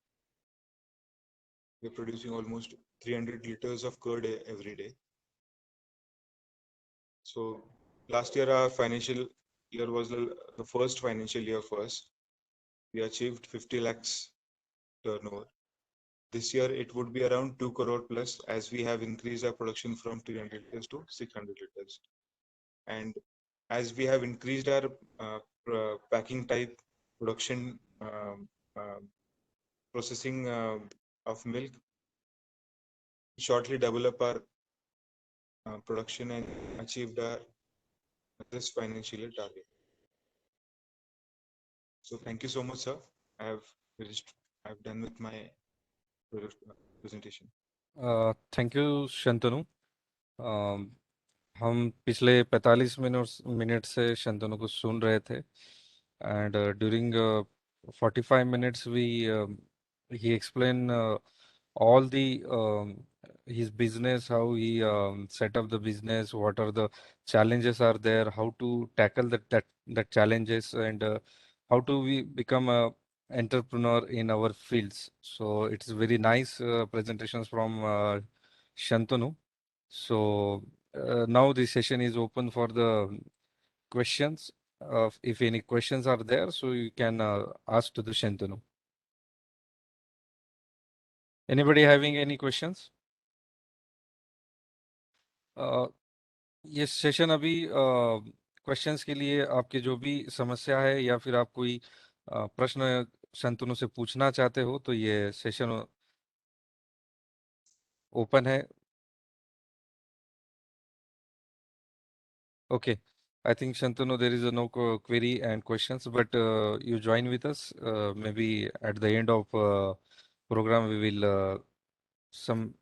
We are producing almost 300 liters of curd every day. So last year our financial year was the first financial year for us. We achieved 50 lakhs turnover. This year it would be around 2 crore plus, as we have increased our production from 300 liters to 600 liters. And as we have increased our packing type, production, processing of milk, shortly develop our production and achieved our this financial year target. So thank you so much, sir. I have finished. I've done with my presentation. Thank you Shantanu. हम पिछले 45 minute से शंतनु को सुन रहे थे, and during 45 minutes he explained all the his business, how he set up the business, what are the challenges are there, how to tackle that challenges, and how to we become a entrepreneur in our fields. So it's very nice presentations from Shantanu. So now the session is open for the questions. If any questions are there, so you can ask to the Shantanu. Anybody having any questions? ये session अभी questions के लिए, आपके जो भी समस्या है या फिर आप कोई प्रश्न शंतनु से पूछना चाहते हो, तो ये सेशन ओपन है. Okay, I think Shantanu, there is no query and questions, but you join with us. Maybe at the end of program, we will some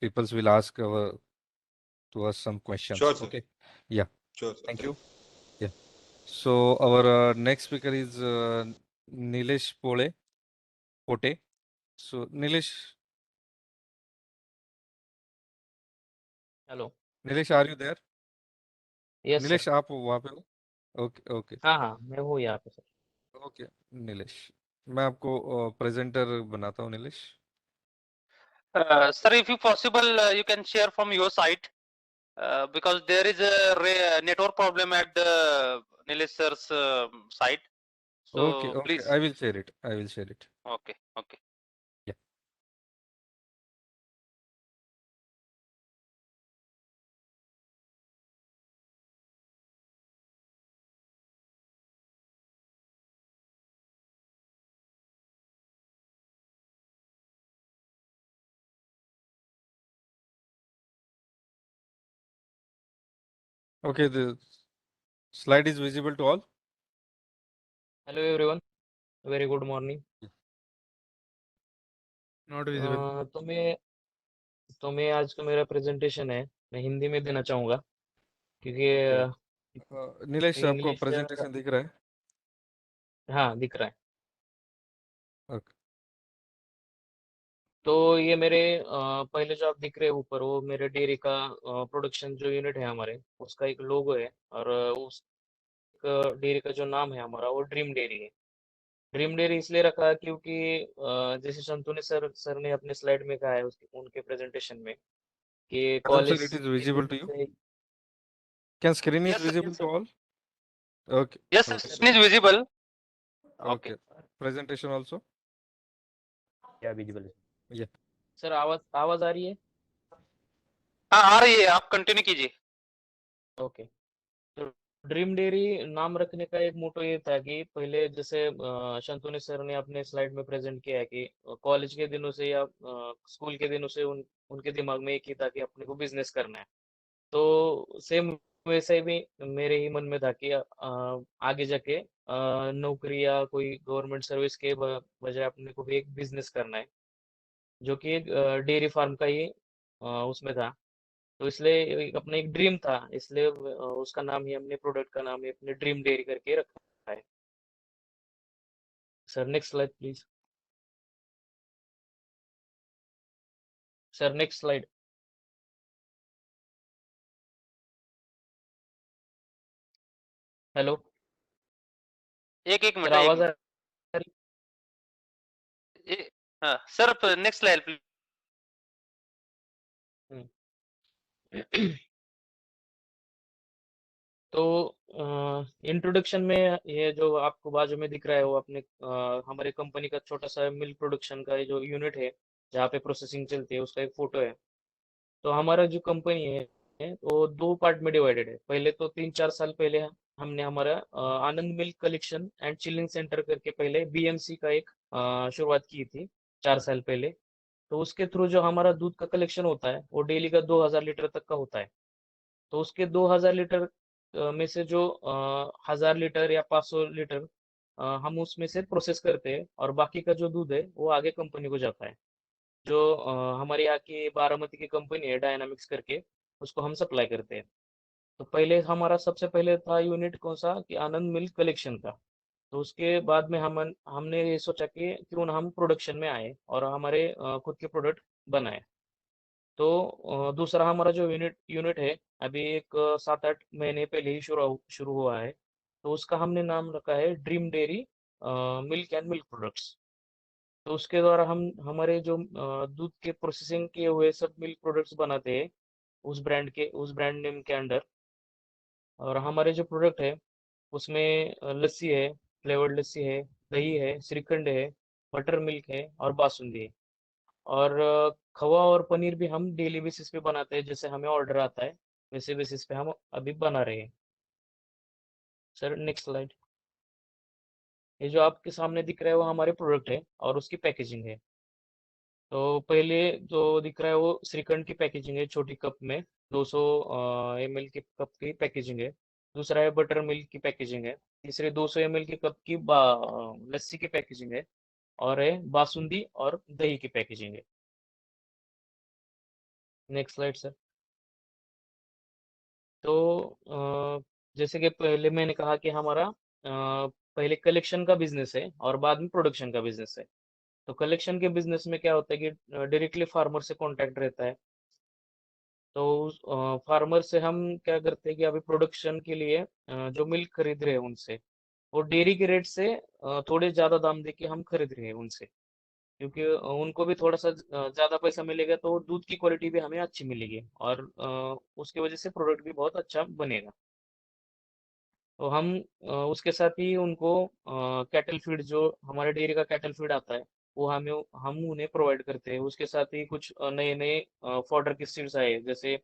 peoples will ask to us some questions. Sure, sir. Okay. Yeah. Sure, sir. Thank you. Yeah. So our next speaker is Nilesh Pote. So Nilesh, hello. Nilesh, are you there? Yes sir. Nilesh, आप वहाँ पे हो? Okay okay हाँ, मैं हूँ यहाँ पे sir. Okay. Nilesh, मैं आपको प्रेजेंटर बनाता हूँ. Nilesh, Sir, if you possible, you can share from your side because there is a network problem at the Nilesh sir's side. So okay, please. I will share it. Okay. Yeah. Okay, the slide is visible to all. Hello everyone, very good morning. Not visible. तो मैं आज का मेरा presentation है, मैं हिंदी में देना चाहूँगा क्योंकि Okay. नीलेश, आपको इंग्लिश प्रेजेंटेशन दिख रहा है? हाँ दिख रहा है. Okay. तो ये मेरे पहले जो आप दिख रहे हैं ऊपर, वो मेरे डेयरी का प्रोडक्शन जो यूनिट है हमारे, उसका एक लोगो है. और उस डेयरी का जो नाम है हमारा, वो ड्रीम डेयरी है. ड्रीम डेयरी इसलिए रखा क्योंकि जैसे संतोनी सर ने अपने स्लाइड में कहा है उनके प्रेजेंटेशन में कि Adam sir, college it is के visible to दिनों you. से. Can screen is Yes, sir. visible to all? Okay. Yes, sir. Okay. Screen is visible. Okay. Presentation also. क्या विजिबल? Yeah. सर आवाज आ रही है? हाँ आ रही है, आप कंटिन्यू कीजिए. ओके. तो ड्रीम डेयरी नाम रखने का एक मोटो ये था कि पहले जैसे शंतनु सर ने अपने स्लाइड में प्रेजेंट किया है कि कॉलेज के दिनों से या स्कूल के दिनों से उनके दिमाग में एक ही था कि अपने को बिजनेस करना है. तो सेम वैसे ही भी मेरे ही मन में था कि आगे जाके नौकरी या कोई गवर्नमेंट सर्विस के बजाय अपने को भी एक बिजनेस करना है, जो कि एक डेयरी फार्म का ही उसमें था. तो इसलिए अपना एक ड्रीम था, इसलिए उसका नाम ही हमने, प्रोडक्ट का नाम ही अपने ड्रीम डेयरी करके रखा है. Sir next slide please. Sir next slide. Hello एक सर, आवाज आ रही? हाँ सर, नेक्स्ट स्लाइड प्लीज. तो इंट्रोडक्शन में ये जो आपको बाजू में दिख रहा है, वो अपने हमारे कंपनी का छोटा सा मिल्क प्रोडक्शन का ये जो यूनिट है जहाँ पे प्रोसेसिंग चलती है, उसका एक फोटो है. तो हमारा जो कंपनी है वो 2 पार्ट में डिवाइडेड है। पहले तो 3-4 साल पहले हमने हमारा Anand milk collection and chilling centre करके पहले बीएमसी का एक शुरुआत की थी 4 साल पहले। तो उसके थ्रू जो हमारा दूध का कलेक्शन होता है वो डेली का 2000 लीटर तक का होता है। तो उसके 2000 लीटर में से जो 1000 लीटर या 500 लीटर हम उसमें से प्रोसेस करते हैं और बाकी का जो दूध है वो आगे कंपनी को जाता है। जो हमारे यहाँ की बारामती की कंपनी है डायनामिक्स करके, उसको हम सप्लाई करते हैं। तो पहले हमारा सबसे पहले था यूनिट कौन सा कि आनंद मिल्क कलेक्शन का। तो उसके बाद में हमने ये सोचा कि क्यों ना हम प्रोडक्शन में आए और हमारे खुद के प्रोडक्ट बनाए। तो दूसरा हमारा जो यूनिट यूनिट है अभी एक 7-8 महीने पहले ही शुरू शुरू हुआ है। तो उसका हमने नाम रखा है dream dairy milk and milk products. तो उसके द्वारा हम हमारे जो दूध के प्रोसेसिंग किए हुए सब मिल्क प्रोडक्ट्स बनाते हैं उस ब्रांड नेम के अंडर। और हमारे जो प्रोडक्ट है उसमें लस्सी है, फ्लेवर्ड लस्सी है, दही है, श्रीखंड है, बटर मिल्क है और बासुंदी है। और खवा और पनीर भी हम डेली बेसिस पे बनाते हैं, जैसे हमें ऑर्डर आता है वैसे बेसिस पे हम अभी बना रहे हैं। Sir next slide. ये जो आपके सामने दिख रहा है वो हमारे प्रोडक्ट है और उसकी पैकेजिंग है। तो पहले जो दिख रहा है वो श्रीखंड की पैकेजिंग है, छोटी कप में 200 ml की कप की पैकेजिंग है। दूसरा है बटर मिल्क की पैकेजिंग है। तीसरे 200 ml की कप की लस्सी की पैकेजिंग है। और है बासुंदी और दही की पैकेजिंग है। Next slide sir. तो जैसे कि पहले मैंने कहा कि हमारा पहले कलेक्शन का बिजनेस है और बाद में प्रोडक्शन का बिजनेस है। तो कलेक्शन के बिजनेस में क्या होता है कि डायरेक्टली फार्मर से कांटेक्ट रहता है। तो उस फार्मर से हम क्या करते हैं कि अभी प्रोडक्शन के लिए जो मिल्क खरीद रहे हैं उनसे, वो डेयरी के रेट से थोड़े ज्यादा दाम देके हम खरीद रहे हैं उनसे, क्योंकि उनको भी थोड़ा सा ज्यादा पैसा मिलेगा तो दूध की क्वालिटी भी हमें अच्छी मिलेगी और उसकी वजह से प्रोडक्ट भी बहुत अच्छा बनेगा। तो हम उसके साथ ही उनको कैटल फीड, जो हमारे डेयरी का कैटल फीड आता है, वो हम उन्हें प्रोवाइड करते हैं। उसके साथ ही कुछ नए नए फॉडर की सीड्स आए, जैसे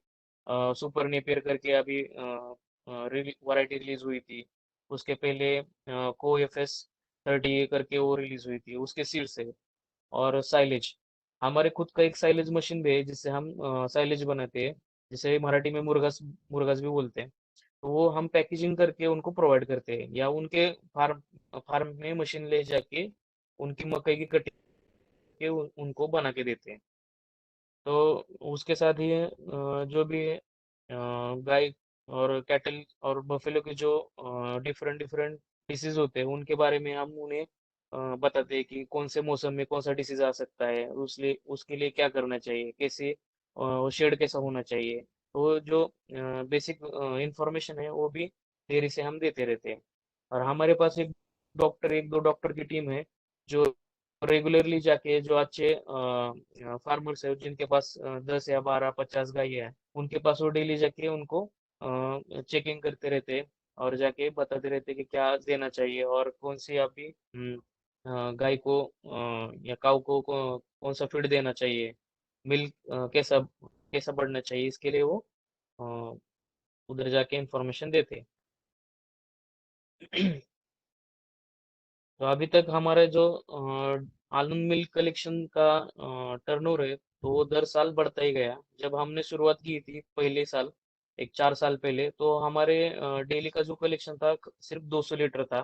सुपर नेपियर करके अभी वैरायटी रिलीज हुई थी। उसके पहले को एफ एस 30 करके वो रिलीज हुई थी, उसके सीड्स है। और साइलेज, हमारे खुद का एक साइलेज मशीन भी है जिससे हम साइलेज बनाते हैं, जिसे मराठी में मुर्गस मुर्गस भी बोलते हैं। तो वो हम पैकेजिंग करके उनको प्रोवाइड करते हैं, या उनके फार्म फार्म में मशीन ले जाके उनकी मकई की कटिंग के उनको बना के देते हैं। तो उसके साथ ही जो भी गाय और कैटल और बफेलो के जो डिफरेंट डिफरेंट डिसीज होते हैं उनके बारे में हम उन्हें बताते हैं कि कौन से मौसम में कौन सा डिसीज आ सकता है, उसके लिए क्या करना चाहिए, कैसे शेड कैसा होना चाहिए। तो जो बेसिक इंफॉर्मेशन है वो भी डेयरी से हम देते रहते हैं। और हमारे पास एक दो डॉक्टर की टीम है जो रेगुलरली जाके जो अच्छे फार्मर्स है जिनके पास 10 या 12-50 गाय है, उनके पास वो डेली जाके उनको चेकिंग करते रहते हैं और जाके बताते रहते हैं कि क्या देना चाहिए और कौन सी अभी गाय को या काऊ कौन सा फीड देना चाहिए, मिल्क कैसा कैसा बढ़ना चाहिए, इसके लिए वो अ, उधर जाके इंफॉर्मेशन देते हैं। तो अभी तक हमारे जो आनंद मिल्क कलेक्शन का टर्नओवर है तो वो दर साल बढ़ता ही गया। जब हमने शुरुआत की थी पहले साल, एक 4 साल पहले, तो हमारे डेली का जो कलेक्शन था सिर्फ 200 लीटर था।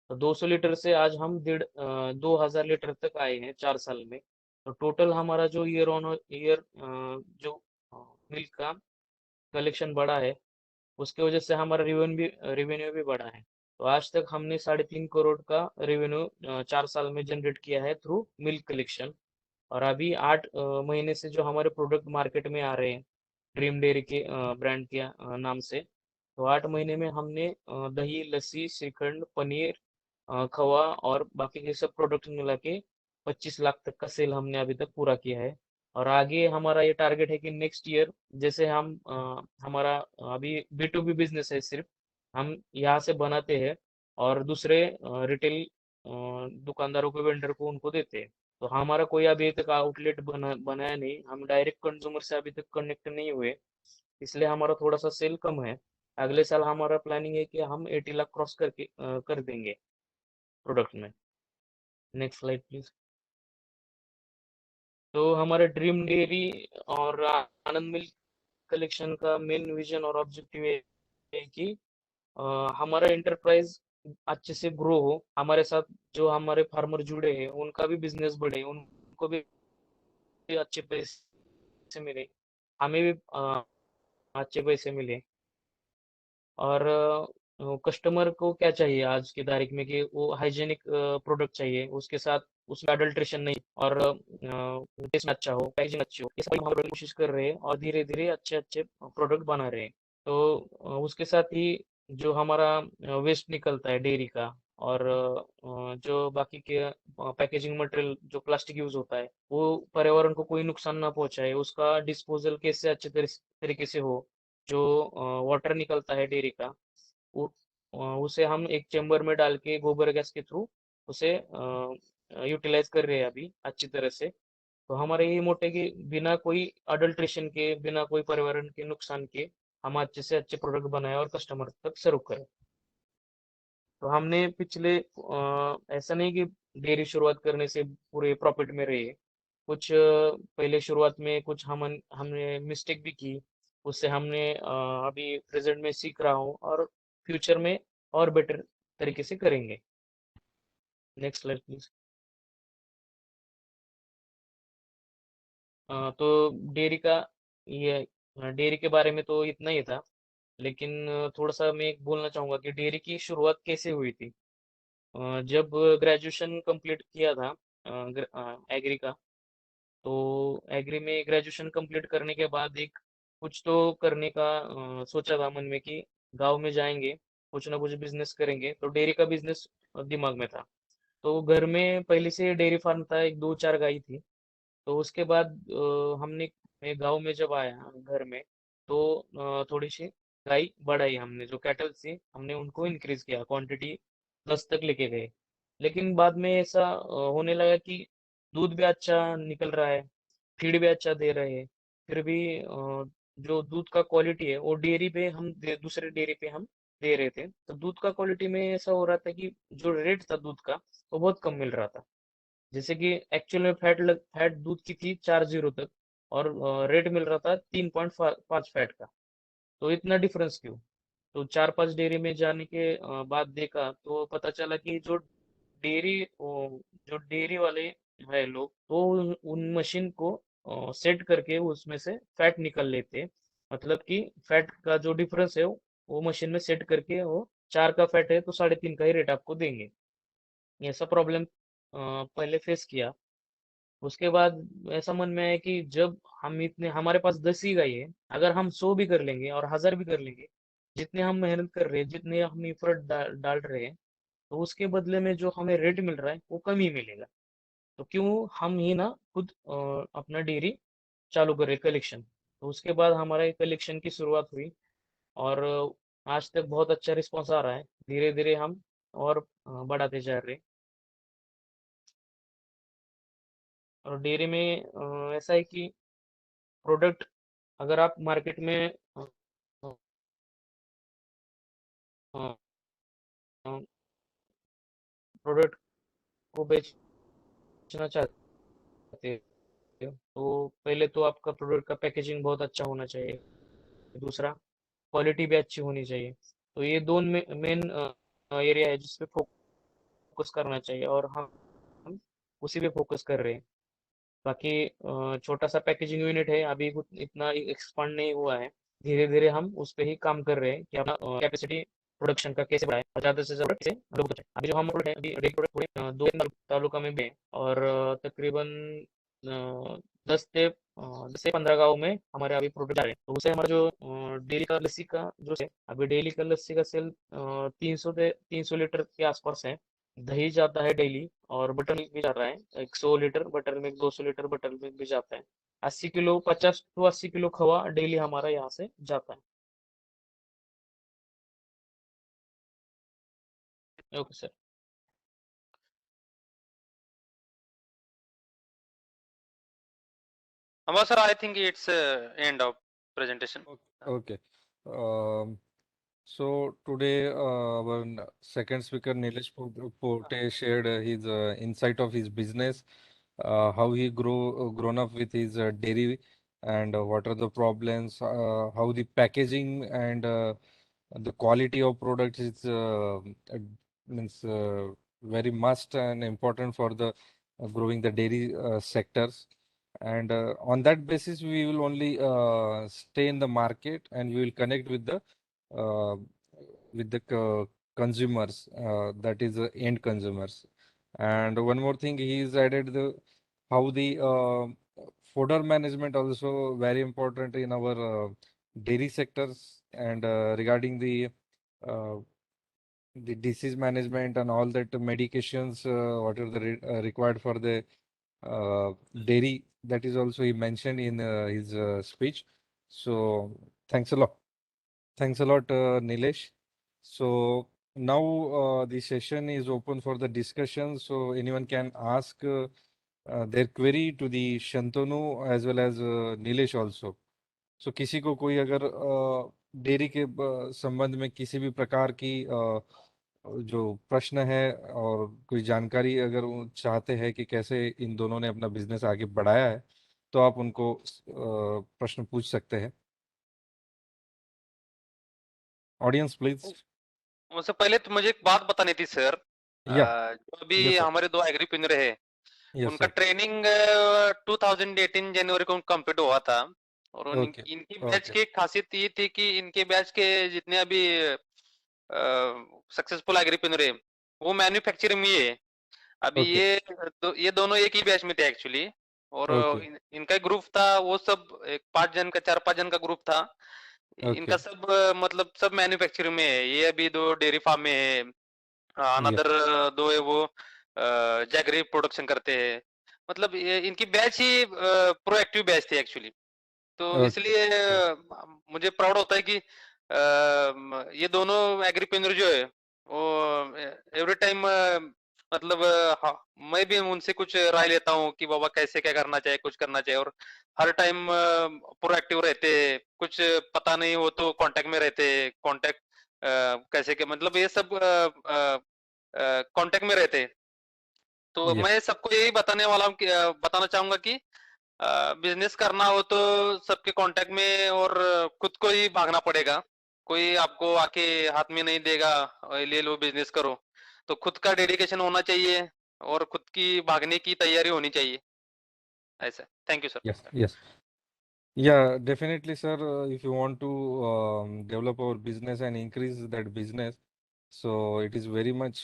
तो 200 लीटर से आज हम 2000 लीटर तक आए हैं 4 साल में। तो टोटल हमारा जो ईयर ऑन ईयर जो मिल्क का कलेक्शन बढ़ा है, उसकी वजह से हमारा रेवेन्यू भी बढ़ा है। तो आज तक हमने 3.5 करोड़ का रेवेन्यू 4 साल में जनरेट किया है थ्रू मिल्क कलेक्शन। और अभी 8 महीने से जो हमारे प्रोडक्ट मार्केट में आ रहे हैं ड्रीम डेयरी के ब्रांड के नाम से, तो 8 महीने में हमने दही, लस्सी, श्रीखंड, पनीर, खवा और बाकी के सब प्रोडक्ट मिला के 25 लाख तक का सेल हमने अभी तक पूरा किया है। और आगे हमारा ये टारगेट है कि नेक्स्ट ईयर, जैसे हमारा अभी B2B बिजनेस है, सिर्फ हम यहाँ से बनाते हैं और दूसरे रिटेल दुकानदारों को, वेंडर को, उनको देते हैं। तो हमारा कोई अभी तक आउटलेट बनाया नहीं, हम डायरेक्ट कंज्यूमर से अभी तक कनेक्ट नहीं हुए, इसलिए हमारा थोड़ा सा सेल कम है। अगले साल हमारा प्लानिंग है कि हम 80 लाख क्रॉस करके कर देंगे प्रोडक्ट में। Next slide please. तो हमारे ड्रीम डेयरी और आनंद मिल्क कलेक्शन का मेन विजन और ऑब्जेक्टिव है कि हमारा एंटरप्राइज अच्छे से ग्रो हो, हमारे साथ जो हमारे फार्मर जुड़े हैं उनका भी बिजनेस बढ़े, उनको भी अच्छे पैसे मिले, हमें भी अच्छे पैसे मिले। और कस्टमर को क्या चाहिए आज की तारीख में कि वो हाइजेनिक प्रोडक्ट चाहिए, उसके साथ उसमें अडल्ट्रेशन नहीं, और टेस्ट में अच्छा हो, पैकेजिंग अच्छी हो। ये सब हम कोशिश कर रहे हैं और धीरे धीरे अच्छे अच्छे प्रोडक्ट बना रहे हैं। तो उसके साथ ही जो हमारा वेस्ट निकलता है डेयरी का, और जो बाकी के पैकेजिंग मटेरियल जो प्लास्टिक यूज होता है वो पर्यावरण को कोई नुकसान ना पहुंचाए, उसका डिस्पोजल कैसे अच्छे तरीके से हो। जो वाटर निकलता है डेयरी का, वो उसे हम एक चेम्बर में डाल के गोबर गैस के थ्रू उसे यूटिलाइज कर रहे हैं अभी अच्छी तरह से। तो हमारे ये मोटे कि बिना कोई अडल्ट्रेशन के, बिना कोई पर्यावरण के नुकसान के हम अच्छे से अच्छे प्रोडक्ट बनाए और कस्टमर तक सर्व करें। तो हमने पिछले ऐसा नहीं कि डेयरी शुरुआत करने से पूरे प्रॉफिट में रहे। कुछ पहले शुरुआत में कुछ हमने मिस्टेक भी की, उससे हमने अभी प्रेजेंट में सीख रहा हूँ और फ्यूचर में और बेटर तरीके से करेंगे। Next slide please. तो डेयरी का ये डेयरी के बारे में तो इतना ही था, लेकिन थोड़ा सा मैं एक बोलना चाहूँगा कि डेयरी की शुरुआत कैसे हुई थी। जब ग्रेजुएशन कंप्लीट किया था एग्री का, तो एग्री में ग्रेजुएशन कंप्लीट करने के बाद एक कुछ तो करने का सोचा था मन में कि गांव में जाएंगे, कुछ ना कुछ बिजनेस करेंगे। तो डेयरी का बिजनेस दिमाग में था। तो घर में पहले से डेयरी फार्म था, एक दो चार गाय थी। तो उसके बाद हमने, मैं गांव में जब आया घर में, तो थोड़ी सी गाय बढ़ाई हमने, जो कैटल थी हमने उनको इंक्रीज किया, क्वांटिटी 10 तक लेके गए। लेकिन बाद में ऐसा होने लगा कि दूध भी अच्छा निकल रहा है, फीड भी अच्छा दे रहे हैं, फिर भी जो दूध का क्वालिटी है वो डेयरी पे दूसरे डेयरी पे हम दे रहे थे। तो दूध का क्वालिटी में ऐसा हो रहा था कि जो रेट था दूध का वो बहुत कम मिल रहा था। जैसे कि एक्चुअल में फैट दूध की थी 4 तक, और रेट मिल रहा था 3.5 फैट का। तो इतना डिफरेंस क्यों? तो 4-5 डेयरी में जाने के बाद देखा तो पता चला कि डेयरी जो डेयरी वाले है लोग, तो उन मशीन को सेट करके उसमें से फैट निकल लेते हैं। मतलब कि फैट का जो डिफरेंस है वो मशीन में सेट करके वो 4 का फैट है तो 3.5 का ही रेट आपको देंगे। ऐसा प्रॉब्लम पहले फेस किया। उसके बाद ऐसा मन में आया कि जब हम इतने, हमारे पास 10 ही गाय है, अगर हम 100 भी कर लेंगे और 1000 भी कर लेंगे, जितने हम मेहनत कर रहे हैं, जितने हम एफर्ट डाल रहे हैं, तो उसके बदले में जो हमें रेट मिल रहा है वो कम ही मिलेगा। तो क्यों हम ही ना खुद अपना डेयरी चालू करें कलेक्शन। तो उसके बाद हमारे कलेक्शन की शुरुआत हुई, और आज तक बहुत अच्छा रिस्पॉन्स आ रहा है। धीरे धीरे हम और बढ़ाते जा रहे हैं। और डेयरी में ऐसा है कि प्रोडक्ट, अगर आप मार्केट में प्रोडक्ट को बेचना चाहते हो तो पहले तो आपका प्रोडक्ट का पैकेजिंग बहुत अच्छा होना चाहिए, दूसरा क्वालिटी भी अच्छी होनी चाहिए। तो ये दो मेन एरिया है जिस पे फोकस करना चाहिए, और हम उसी पे फोकस कर रहे हैं। बाकी छोटा सा पैकेजिंग यूनिट है, अभी इतना एक्सपांड नहीं हुआ है। धीरे धीरे हम उस पे ही काम कर रहे हैं कि अपना कैपेसिटी प्रोडक्शन का कैसे बढ़ाए और ज्यादा से ज्यादा कैसे लोग बचाएं। अभी जो हम प्रोडक्ट है, अभी रेट प्रोडक्ट पूरे दो तालुका में भी है, और तकरीबन 10 से 15 गाँव में हमारे अभी प्रोडक्ट जा रहे हैं। तो उसे हमारा जो डेली का लस्सी का जो है, अभी डेली का लस्सी का सेल 300 के आसपास है। दही जाता है डेली, और बटर मिल्क भी जा रहा है, 100 litre butter milk, 200 litre butter milk भी जाता है। 80 किलो, 50 to 80 किलो खवा डेली हमारा यहाँ से जाता है। Okay sir. Sir, I think it's end of presentation. Okay. Um, so today, our second speaker, Nilesh Pote, shared his insight of his business, how he grown up with his dairy, and what are the problems, how the packaging and the quality of products is means very must and important for the growing the dairy sectors. And on that basis, we will only stay in the market and we will connect uh, with the consumers, that is end consumers. And one more thing, he is added the how the fodder management also very important in our dairy sectors, and regarding uh, the disease management and all that medications, what are the required for the dairy, that is also he mentioned in his speech. So thanks a lot. Thanks a lot, Nilesh. So now the session is open for the discussion. So anyone can ask their query to the Shantanu as well as Nilesh also. So किसी को कोई अगर dairy के संबंध में किसी भी प्रकार की जो प्रश्न है और कोई जानकारी अगर वो चाहते हैं कि कैसे इन दोनों ने अपना बिजनेस आगे बढ़ाया है, तो आप उनको प्रश्न पूछ सकते हैं। Audience please. उससे पहले तो मुझे एक बात बतानी थी सर। या जो अभी यस सर। हमारे दो एग्रीप्रेन्योर है, यस उनका सर। ट्रेनिंग 2018 जनवरी को कंप्लीट हुआ था। और ओके इनकी बैच ओके की खासियत ये थी कि इनके बैच के जितने अभी सक्सेसफुल एग्रीप्रेन्योर है, वो मैन्युफैक्चरिंग में ही है। अभी ओके ये दोनों एक ही बैच में थे एक्चुअली। और ओके इनका ग्रुप था, वो सब एक 5 जन का 4-5 जन का ग्रुप था। ओके इनका सब मतलब सब मैन्युफैक्चरिंग में है। ये अभी दो डेयरी फार्म में है, या अनदर दो है वो जैगरी प्रोडक्शन करते हैं। मतलब इनकी बैच ही प्रोएक्टिव बैच थी एक्चुअली। तो ओके इसलिए मुझे प्राउड होता है कि ये दोनों एग्रीप्रेन्योर जो है वो एवरी टाइम मतलब हाँ, मैं भी उनसे कुछ राय लेता हूँ कि बाबा कैसे क्या करना चाहिए, कुछ करना चाहिए। और हर टाइम प्रोएक्टिव रहते हैं, कुछ पता नहीं हो तो कांटेक्ट में रहते हैं। कांटेक्ट कैसे के मतलब ये सब कांटेक्ट में रहते हैं। तो या मैं सबको यही बताने वाला हूँ कि बताना चाहूंगा कि बिजनेस करना हो तो सबके कांटेक्ट में और खुद को ही भागना पड़ेगा। कोई आपको आके हाथ में नहीं देगा ले लो बिजनेस करो। तो खुद का डेडिकेशन होना चाहिए और खुद की भागने की तैयारी होनी चाहिए। ऐसा। Thank you sir. Yes yes Yeah, definitely, sir. If you want to develop our business and increase that business, so it is very much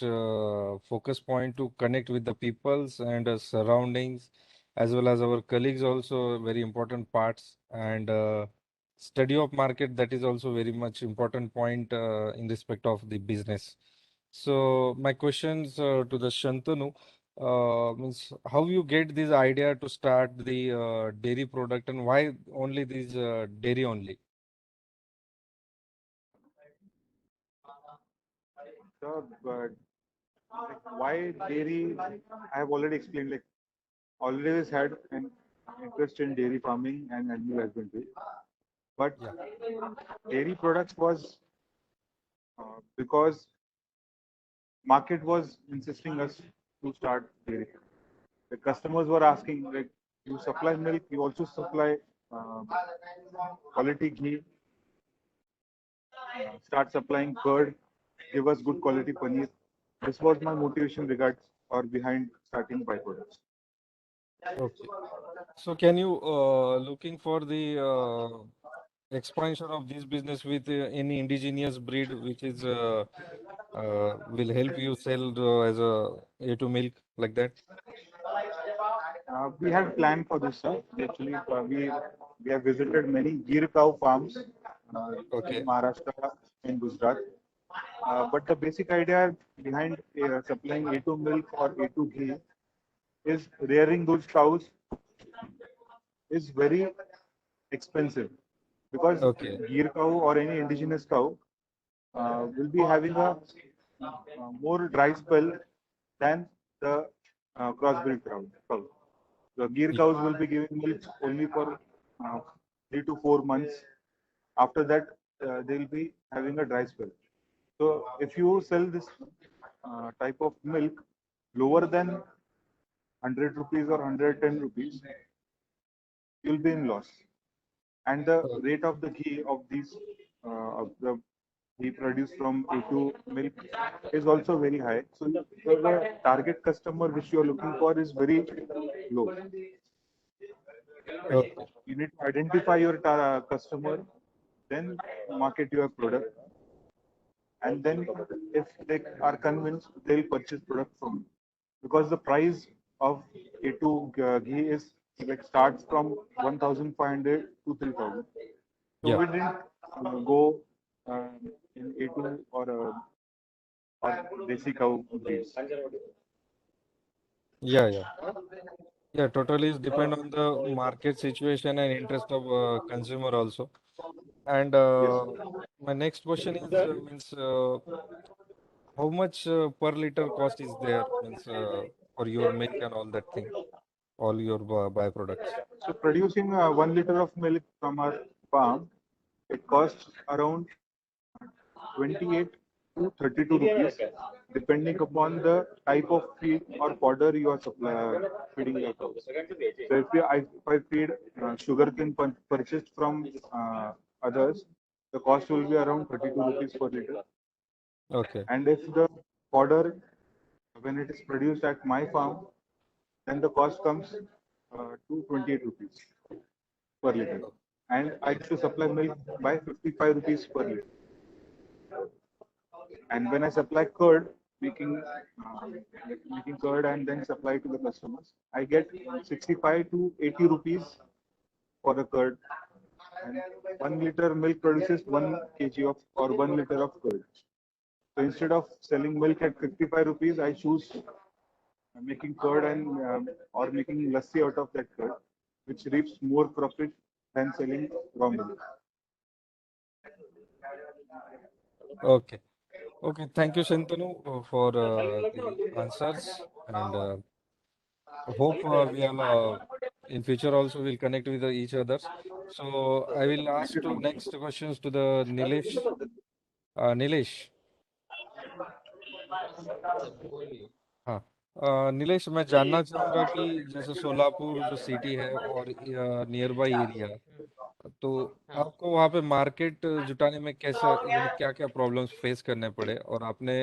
focus point to connect with the peoples and surroundings, as well as our colleagues also very important parts, and study of market, that is also very much important point in respect of the business. So my questions to the Shantanu, means how you get this idea to start the dairy product and why only these dairy only? So, but like, why dairy? I have already explained. Like, always had an interest in dairy farming and animal husbandry, but Yeah. dairy products was because market was insisting us to start dairy. The customers were asking, like, you supply milk, you also supply um, quality ghee, start supplying curd, give us good quality paneer. This was my motivation regards or behind starting byproducts. Okay. So can you looking for the expansion of this business with any indigenous breed which is will help you sell as A2 milk like that? We had planned for this, sir. Actually, we have visited many Gir cow farms in Okay. Maharashtra and Gujarat. But the basic idea behind supplying A2 milk or A2 ghee is rearing those cows is very expensive because Okay. Gir cow or any indigenous cow will be having a more dry spell than the crossbreed cow. The Gir Yeah. cows will be giving milk only for 3 to 4 months, After that, they'll be having a dry spell. So if you sell this type of milk lower than 100 rupees or 110 rupees, you'll be in loss. And the rate of the ghee of these of the ghee produced from A2 milk is also very high. So the target customer which you are looking for is very low. Okay. You need to identify your customer, then market your product, and then if they are convinced, they'll purchase product from you. Because the price of A2 ghee is like starts from 1,500 to 3,000. So Yeah. we didn't go in A2 or desi cow breeds. Yeah, yeah. Yeah, totally is depend on the market situation and interest of consumer also. And Yes. my next question is means how much per liter cost is there means for your milk and all that thing, all your byproducts. So producing 1 liter of milk from our farm, it costs around 28 to 32 rupees, depending upon the type of feed or fodder you are feeding your cows. So if I feed sugarcane purchased from others, the cost will be around 32 rupees per liter. Okay. And if the fodder, when it is produced at my farm, then the cost comes to 28 rupees per liter. And I have to supply milk by 55 rupees per liter. And when I supply curd, making making curd and then supply to the customers, I get 65 to 80 rupees for the curd. And 1 liter milk produces 1 kg of or 1 liter of curd. So instead of selling milk at 55 rupees, I choose making curd and or making lassi out of that curd, which reaps more profit than selling raw milk. Okay. Okay. Thank you, Shantanu, for the answers, and hope we all in future also will connect with each others. So I will Thank ask you, to Tom. next questions to the Nilesh. Nilesh. Sir बोलिए। हाँ। नीलेश, मैं जानना चाहूँगा कि जैसे सोलापुर जो city है और नियर बाई एरिया, तो हाँ, आपको वहाँ पे मार्केट जुटाने में कैसा यानी क्या क्या प्रॉब्लम्स फेस करने पड़े और आपने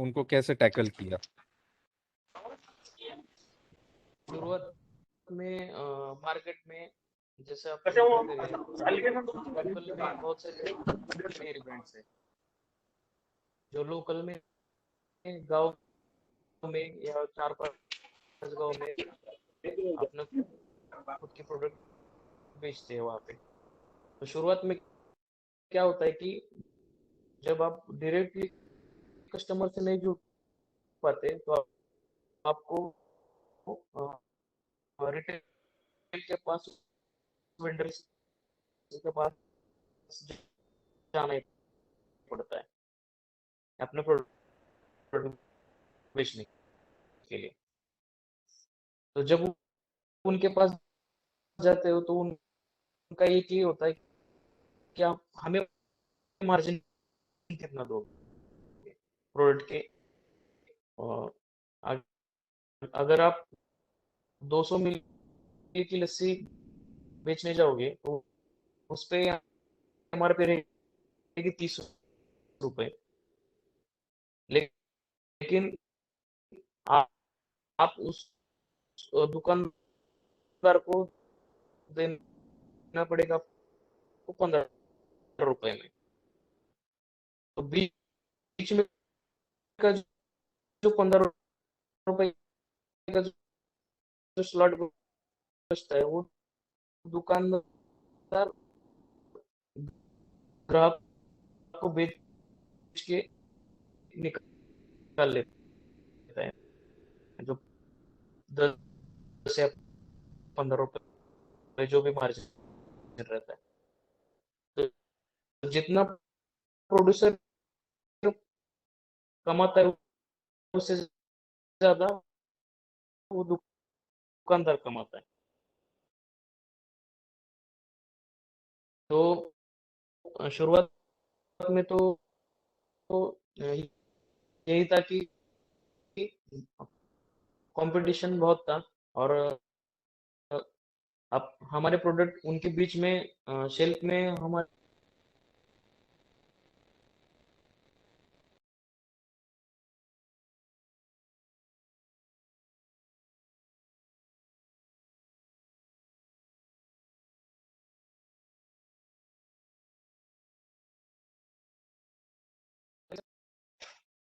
उनको कैसे टैकल किया? शुरुआत में मार्केट में जैसे आप नोट करिए लोकल में बहुत सारे डेयरी ब्रांड्स है जो लोकल में गांव में या 4-5 गांव में अपने खुद के प्रोडक्ट बेचते हैं वहाँ पे। तो शुरुआत में क्या होता है कि जब आप डायरेक्टली कस्टमर से नहीं जुड़ पाते तो आपको रिटेल के पास वेंडर्स के पास जाना ही पड़ता है अपने प्रोडक्ट बेचने के लिए। तो जब उनके पास जाते हो तो उनका एक ही होता है कि आप हमें मार्जिन कितना दोगे प्रोडक्ट के। अगर आप 200 मिली की लस्सी बेचने जाओगे तो उस पे हमारे पे रहेगी 30 रुपए, लेकिन आप, आप उस दुकानदार को देना पड़ेगा आपको 15 रुपए में। तो बीच में का जो 15 रुपए का जो स्लॉट बचता है वो दुकानदार ग्राहक को बेच के निकाल लेता है जो 10 या 15 रुपए जो भी मार्जिन रहता है। तो जितना प्रोड्यूसर कमाता है उससे ज्यादा वो दुकानदार कमाता है। तो शुरुआत में तो यही था कि कंपटीशन बहुत था और अब हमारे प्रोडक्ट उनके बीच में शेल्फ में हमारे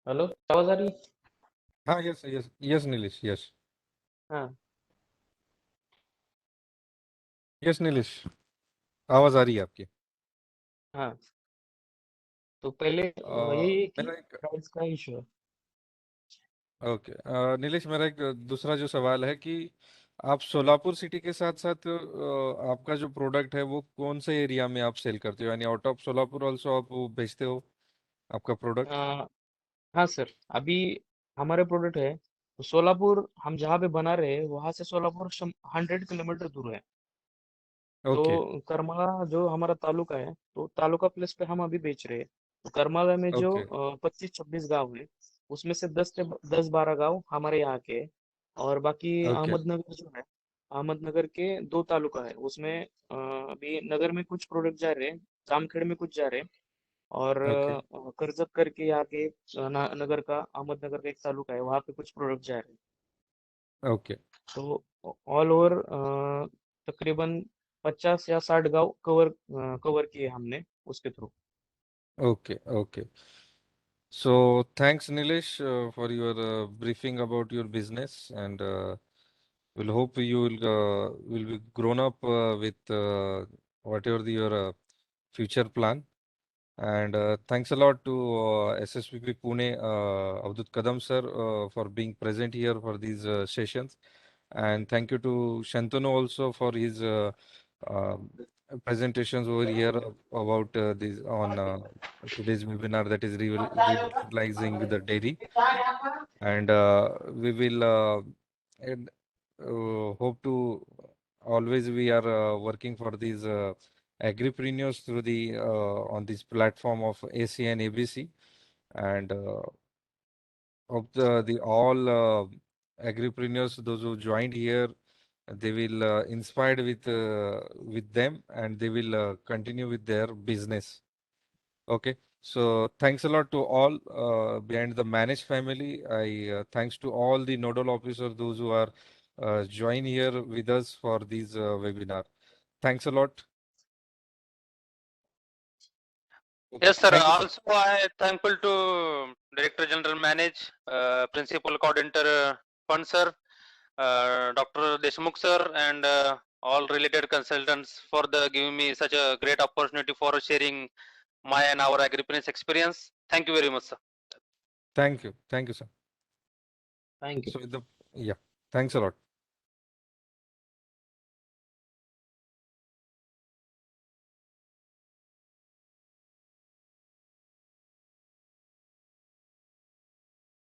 हेलो आवाज आ रही है? हाँ, yes yes yes Nilesh, yes हाँ यस नीलेश, आवाज आ रही है आपकी। हाँ तो पहले यही है कि मेरा एक प्राइस का इशू है। ओके, नीलेश, मेरा एक दूसरा जो सवाल है कि आप सोलापुर सिटी के साथ साथ आपका जो प्रोडक्ट है वो कौन से एरिया में आप सेल करते हो, यानी आउट ऑफ सोलापुर ऑल्सो आप वो बेचते हो आपका प्रोडक्ट? अ, हाँ सर, अभी हमारे प्रोडक्ट है तो सोलापुर हम जहाँ पे बना रहे हैं वहां से सोलापुर 100 किलोमीटर दूर है। ओके तो करमाला जो हमारा तालुका है तो तालुका प्लेस पे हम अभी बेच रहे हैं। तो करमाला में जो ओके 25-26 गांव है उसमें से 10 से 12 गांव हमारे यहाँ के हैं। और बाकी ओके अहमदनगर जो है, अहमदनगर के 2 तालुका है उसमें अभी नगर में कुछ प्रोडक्ट जा रहे हैं, जामखेड़ में कुछ जा रहे हैं और ओके करजत करके यहाँ के नगर का अहमदनगर का एक तालुका है वहाँ पे कुछ प्रोडक्ट जा रहे हैं। ओके तो ऑल ओवर तकरीबन 50 या 60 गांव कवर कवर किए हमने उसके through. Okay okay. So thanks, Nilesh, for your briefing about your business, and we'll hope you will be grown up with whatever your future plan. And thanks a lot to SSPP Pune, Avdut Kadam sir, for being present here for these sessions. And thank you to Shantanu also for his um presentations over here about this on today's webinar, that is revitalizing the dairy. And we will and, hope to always we are working for these agripreneurs through the on this platform of AC and ABC, and of the all agripreneurs, those who joined here, they will inspired with them, and they will continue with their business. Okay, so thanks a lot to all behind the Manage family. I thanks to all the nodal officers, those who are join here with us for these webinar. Thanks a lot. Okay, Yes, sir. thank you, sir. Also, I thankful to Director General Manage, Principal Coordinator Fund sir, Dr. Deshmukh sir, and all related consultants for the giving me such a great opportunity for sharing my and our agripreneurs experience. Thank you very much, sir. Thank you, sir. Thank you. So the yeah, thanks a lot.